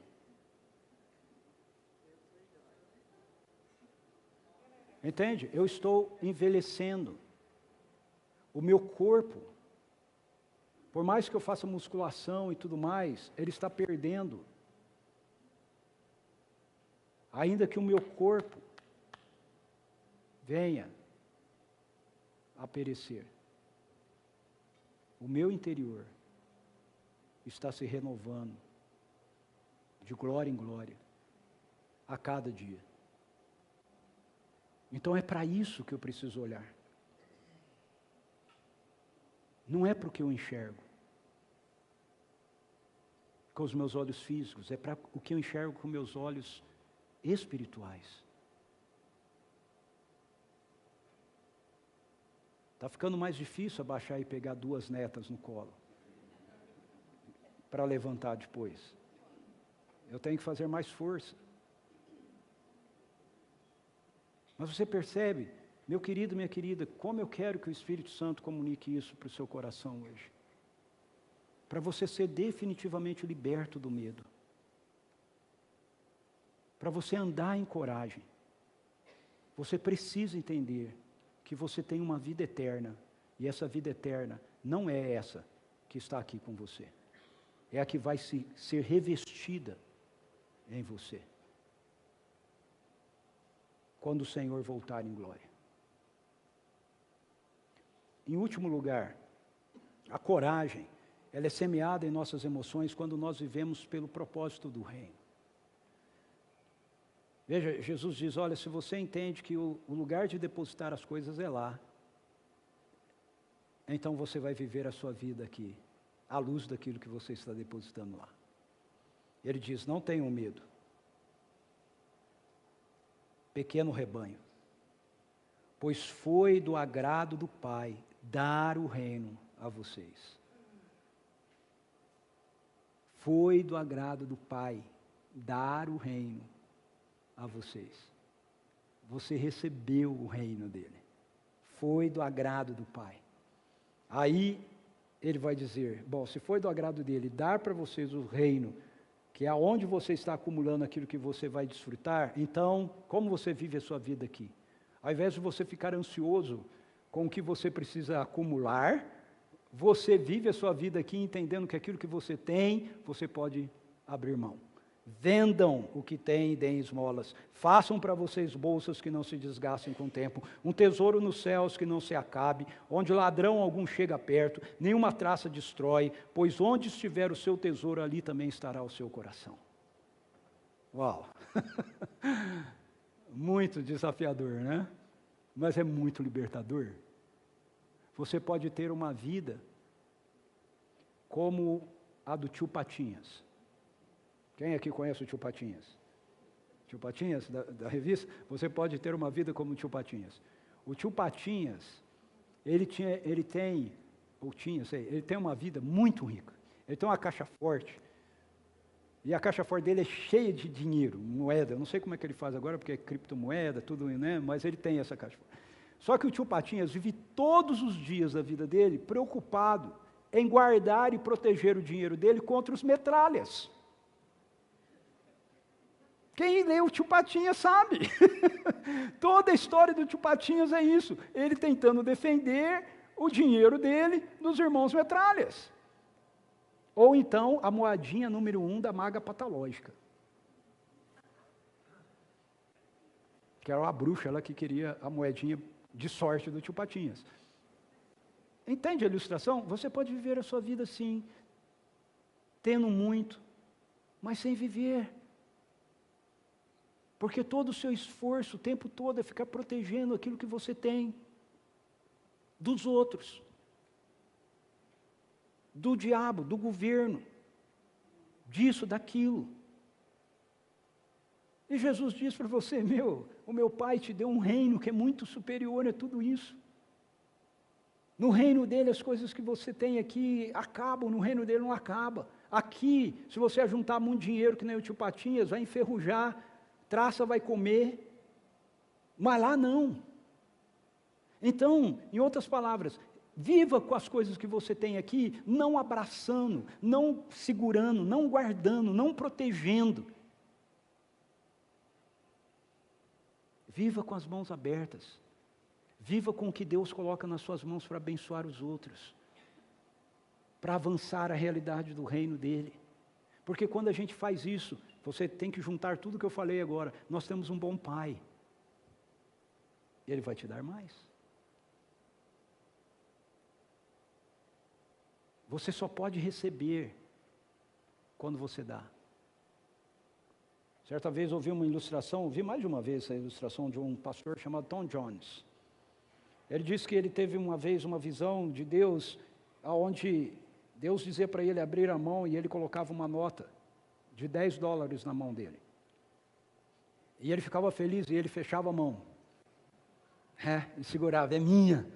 Entende? Eu estou envelhecendo. O meu corpo, por mais que eu faça musculação e tudo mais, ele está perdendo. Ainda que o meu corpo venha a perecer, o meu interior está se renovando de glória em glória a cada dia. Então é para isso que eu preciso olhar. Não é para o que eu enxergo com os meus olhos físicos, é para o que eu enxergo com meus olhos espirituais. Está ficando mais difícil abaixar e pegar 2 netas no colo, para levantar depois. Eu tenho que fazer mais força. Mas você percebe, meu querido, minha querida, como eu quero que o Espírito Santo comunique isso para o seu coração hoje. Para você ser definitivamente liberto do medo. Para você andar em coragem. Você precisa entender que você tem uma vida eterna, e essa vida eterna não é essa que está aqui com você. É a que vai ser revestida em você. Quando o Senhor voltar em glória. Em último lugar, a coragem, ela é semeada em nossas emoções quando nós vivemos pelo propósito do reino. Veja, Jesus diz, olha, se você entende que o lugar de depositar as coisas é lá, então você vai viver a sua vida aqui, à luz daquilo que você está depositando lá. Ele diz, não tenham medo. Pequeno rebanho, pois foi do agrado do Pai dar o reino a vocês. Foi do agrado do Pai dar o reino a vocês. Você recebeu o reino dele. Foi do agrado do Pai. Aí ele vai dizer, bom, se foi do agrado dele dar para vocês o reino, que é aonde você está acumulando aquilo que você vai desfrutar, então, como você vive a sua vida aqui? Ao invés de você ficar ansioso com o que você precisa acumular, você vive a sua vida aqui entendendo que aquilo que você tem, você pode abrir mão. Vendam o que têm e deem esmolas. Façam para vocês bolsas que não se desgastem com o tempo. Um tesouro nos céus que não se acabe, onde ladrão algum chega perto, nenhuma traça destrói, pois onde estiver o seu tesouro, ali também estará o seu coração. Uau! Muito desafiador, né? Mas é muito libertador. Você pode ter uma vida como a do tio Patinhas. Quem aqui conhece o tio Patinhas? Tio Patinhas, da revista? Você pode ter uma vida como o tio Patinhas. O tio Patinhas, ele tem uma vida muito rica. Ele tem uma caixa forte. E a caixa forte dele é cheia de dinheiro, moeda. Eu não sei como é que ele faz agora, porque é criptomoeda, tudo, né? Mas ele tem essa caixa forte. Só que o tio Patinhas vive todos os dias da vida dele preocupado em guardar e proteger o dinheiro dele contra os metralhas. Quem lê o Tio Patinhas sabe. Toda a história do Tio Patinhas é isso. Ele tentando defender o dinheiro dele dos irmãos metralhas. Ou então a moedinha número 1 da maga patológica. Que era a bruxa ela que queria a moedinha de sorte do Tio Patinhas. Entende a ilustração? Você pode viver a sua vida assim, tendo muito, mas sem viver. Porque todo o seu esforço, o tempo todo, é ficar protegendo aquilo que você tem dos outros, do diabo, do governo, disso, daquilo. E Jesus diz para você, o meu Pai te deu um reino que é muito superior a tudo isso. No reino dele as coisas que você tem aqui acabam, no reino dele não acaba. Aqui, se você juntar muito dinheiro, que nem o Tio Patinhas, vai enferrujar, traça vai comer, mas lá não. Então, em outras palavras, viva com as coisas que você tem aqui, não abraçando, não segurando, não guardando, não protegendo. Viva com as mãos abertas. Viva com o que Deus coloca nas suas mãos para abençoar os outros, para avançar a realidade do reino dele. Porque quando a gente faz isso, você tem que juntar tudo que eu falei agora. Nós temos um bom Pai. Ele vai te dar mais. Você só pode receber quando você dá. Certa vez ouvi uma ilustração, ouvi mais de uma vez essa ilustração de um pastor chamado Tom Jones. Ele disse que ele teve uma vez uma visão de Deus, onde Deus dizia para ele abrir a mão e ele colocava uma nota de $10 na mão dele. E ele ficava feliz e ele fechava a mão. E segurava, é minha.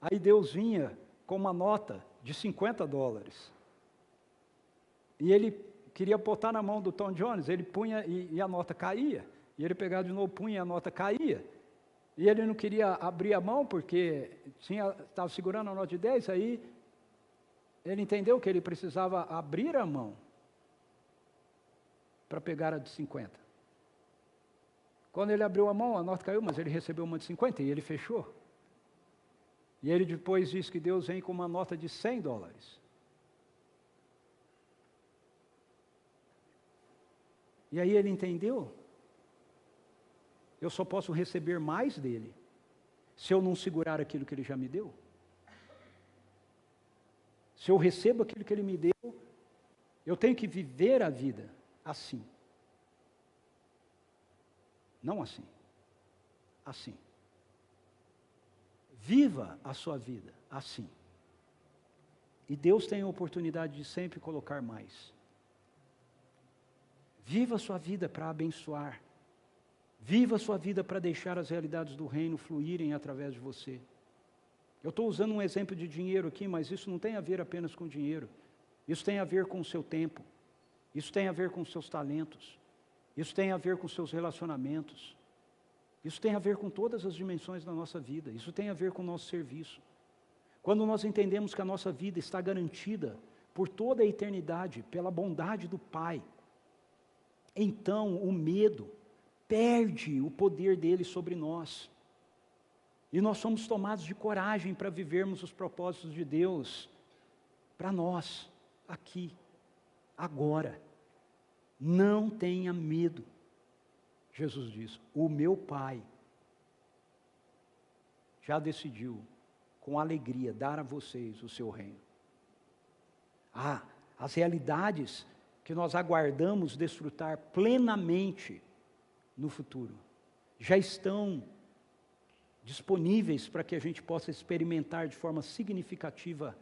Aí Deus vinha com uma nota de $50. E ele queria botar na mão do Tom Jones, ele punha e a nota caía. E ele pegava de novo, punha e a nota caía. E ele não queria abrir a mão porque estava segurando a nota de 10, aí ele entendeu que ele precisava abrir a mão para pegar a de 50. Quando ele abriu a mão, a nota caiu, mas ele recebeu uma de 50 e ele fechou. E ele depois disse que Deus vem com uma nota de $100. E aí ele entendeu, eu só posso receber mais dele, se eu não segurar aquilo que ele já me deu. Se eu recebo aquilo que ele me deu, eu tenho que viver a vida assim. Não assim. Assim. Viva a sua vida assim. E Deus tem a oportunidade de sempre colocar mais. Viva a sua vida para abençoar. Viva a sua vida para deixar as realidades do reino fluírem através de você. Eu estou usando um exemplo de dinheiro aqui, mas isso não tem a ver apenas com dinheiro. Isso tem a ver com o seu tempo. Isso tem a ver com os seus talentos. Isso tem a ver com os seus relacionamentos. Isso tem a ver com todas as dimensões da nossa vida. Isso tem a ver com o nosso serviço. Quando nós entendemos que a nossa vida está garantida por toda a eternidade, pela bondade do Pai, então o medo perde o poder dele sobre nós. E nós somos tomados de coragem para vivermos os propósitos de Deus para nós, aqui, agora. Não tenha medo. Jesus diz, o meu Pai já decidiu, com alegria, dar a vocês o seu reino. As realidades que nós aguardamos desfrutar plenamente no futuro, já estão disponíveis para que a gente possa experimentar de forma significativa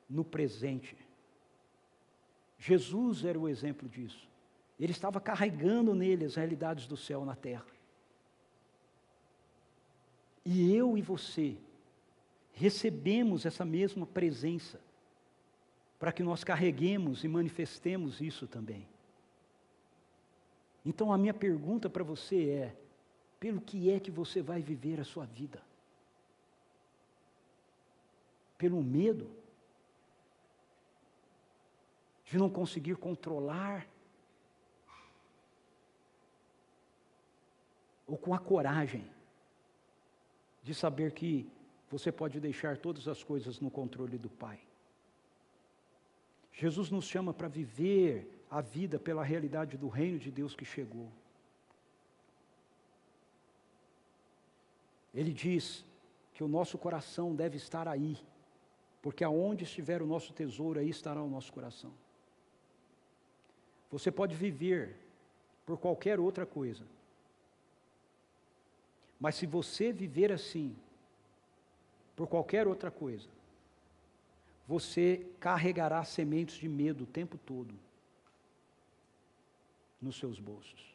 no presente. Jesus era o exemplo disso. Ele estava carregando nele as realidades do céu na terra. E eu e você recebemos essa mesma presença para que nós carreguemos e manifestemos isso também. Então a minha pergunta para você é, pelo que é que você vai viver a sua vida? Pelo medo? de não conseguir controlar, ou com a coragem de saber que você pode deixar todas as coisas no controle do Pai. Jesus nos chama para viver a vida pela realidade do reino de Deus que chegou. Ele diz que o nosso coração deve estar aí, porque aonde estiver o nosso tesouro, aí estará o nosso coração. Você pode viver por qualquer outra coisa, mas se você viver assim, por qualquer outra coisa, você carregará sementes de medo o tempo todo nos seus bolsos.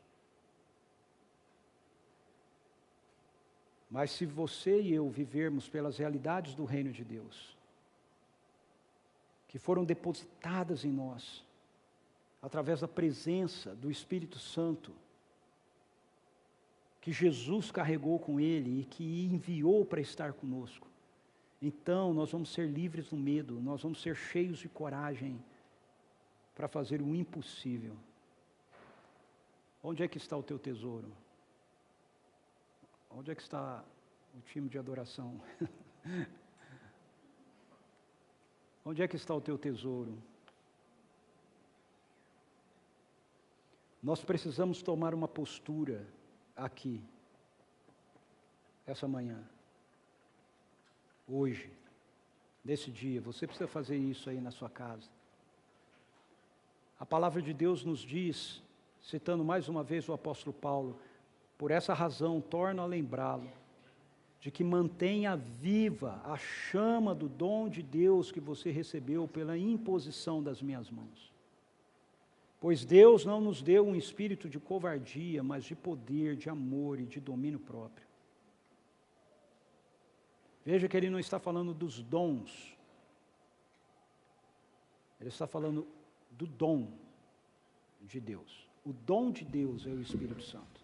Mas se você e eu vivermos pelas realidades do reino de Deus, que foram depositadas em nós, através da presença do Espírito Santo, que Jesus carregou com Ele e que enviou para estar conosco, então nós vamos ser livres do medo, nós vamos ser cheios de coragem para fazer o impossível. Onde é que está o teu tesouro? Onde é que está o time de adoração? Onde é que está o teu tesouro? Nós precisamos tomar uma postura aqui, essa manhã, hoje, nesse dia. Você precisa fazer isso aí na sua casa. A palavra de Deus nos diz, citando mais uma vez o apóstolo Paulo, por essa razão, torno a lembrá-lo, de que mantenha viva a chama do dom de Deus que você recebeu pela imposição das minhas mãos. Pois Deus não nos deu um espírito de covardia, mas de poder, de amor e de domínio próprio. Veja que ele não está falando dos dons, ele está falando do dom de Deus. O dom de Deus é o Espírito Santo.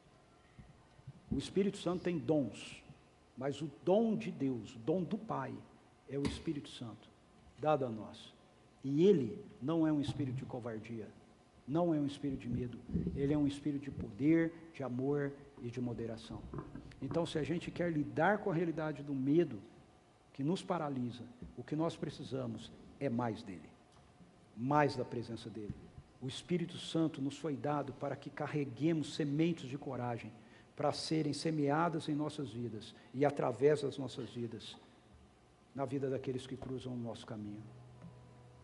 O Espírito Santo tem dons, mas o dom de Deus, o dom do Pai, é o Espírito Santo, dado a nós. E ele não é um espírito de covardia, não é um espírito de medo, ele é um espírito de poder, de amor e de moderação. Então, se a gente quer lidar com a realidade do medo que nos paralisa, o que nós precisamos é mais dele, mais da presença dele. O Espírito Santo nos foi dado para que carreguemos sementes de coragem, para serem semeadas em nossas vidas e através das nossas vidas, na vida daqueles que cruzam o nosso caminho.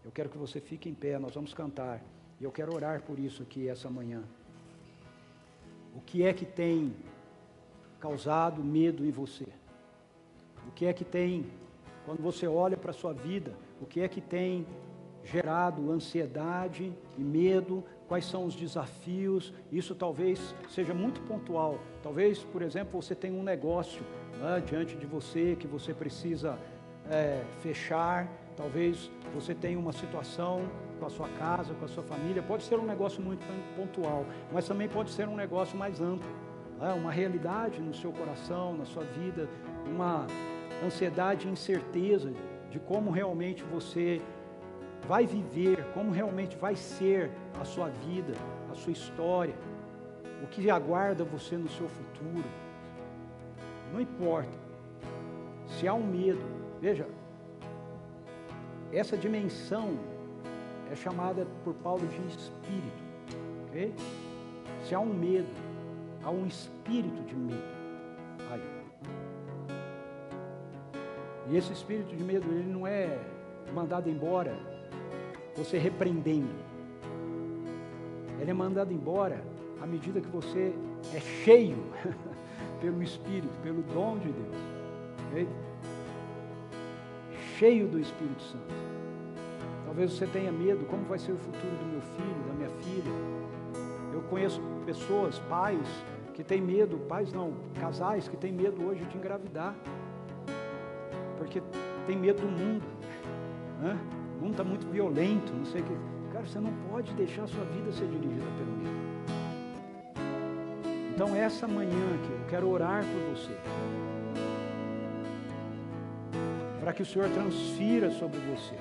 Eu quero que você fique em pé, nós vamos cantar, e eu quero orar por isso aqui essa manhã. O que é que tem causado medo em você? O que é que tem, quando você olha para a sua vida, o que é que tem gerado ansiedade e medo? Quais são os desafios? Isso talvez seja muito pontual. Talvez, por exemplo, você tenha um negócio diante de você que você precisa fechar. Talvez você tenha uma situação com a sua casa, com a sua família. Pode ser um negócio muito pontual, mas também pode ser um negócio mais amplo. Uma realidade no seu coração, na sua vida, uma ansiedade e incerteza de como realmente você vai viver, como realmente vai ser a sua vida, a sua história, o que aguarda você no seu futuro. Não importa se há um medo. Veja, essa dimensão é chamada por Paulo de espírito, ok? Se há um medo, há um espírito de medo aí. E esse espírito de medo, ele não é mandado embora você repreendendo. Ele é mandado embora à medida que você é cheio pelo Espírito, pelo dom de Deus, okay? Cheio do Espírito Santo. Talvez você tenha medo, como vai ser o futuro do meu filho, da minha filha? Eu conheço pessoas, pais, que têm medo, pais não, casais que têm medo hoje de engravidar, porque tem medo do mundo, né? O mundo está muito violento, não sei o que. Cara, você não pode deixar a sua vida ser dirigida pelo medo. Então, essa manhã aqui, eu quero orar por você, para que o Senhor transfira sobre você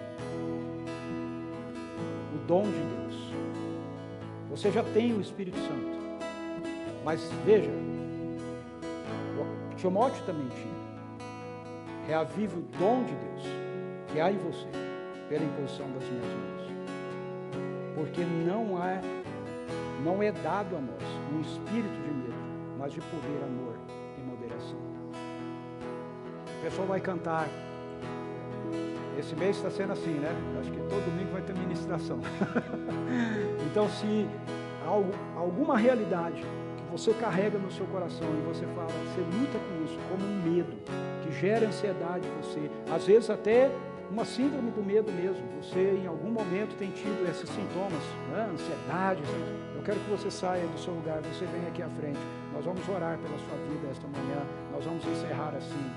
o dom de Deus. Você já tem o Espírito Santo. Mas veja, Timóteo também tinha. Reavive o dom de Deus que há em você, pela imposição das minhas mãos. Porque não é dado a nós um espírito de medo, mas de poder, amor e moderação. O pessoal vai cantar. Esse mês está sendo assim, né? Acho que todo domingo vai ter ministração. Então, se há alguma realidade que você carrega no seu coração e você fala, você luta com isso, como um medo, que gera ansiedade em você, às vezes até uma síndrome do medo mesmo, você em algum momento tem tido esses sintomas, né? Ansiedade, eu quero que você saia do seu lugar, você vem aqui à frente, nós vamos orar pela sua vida esta manhã, nós vamos encerrar assim.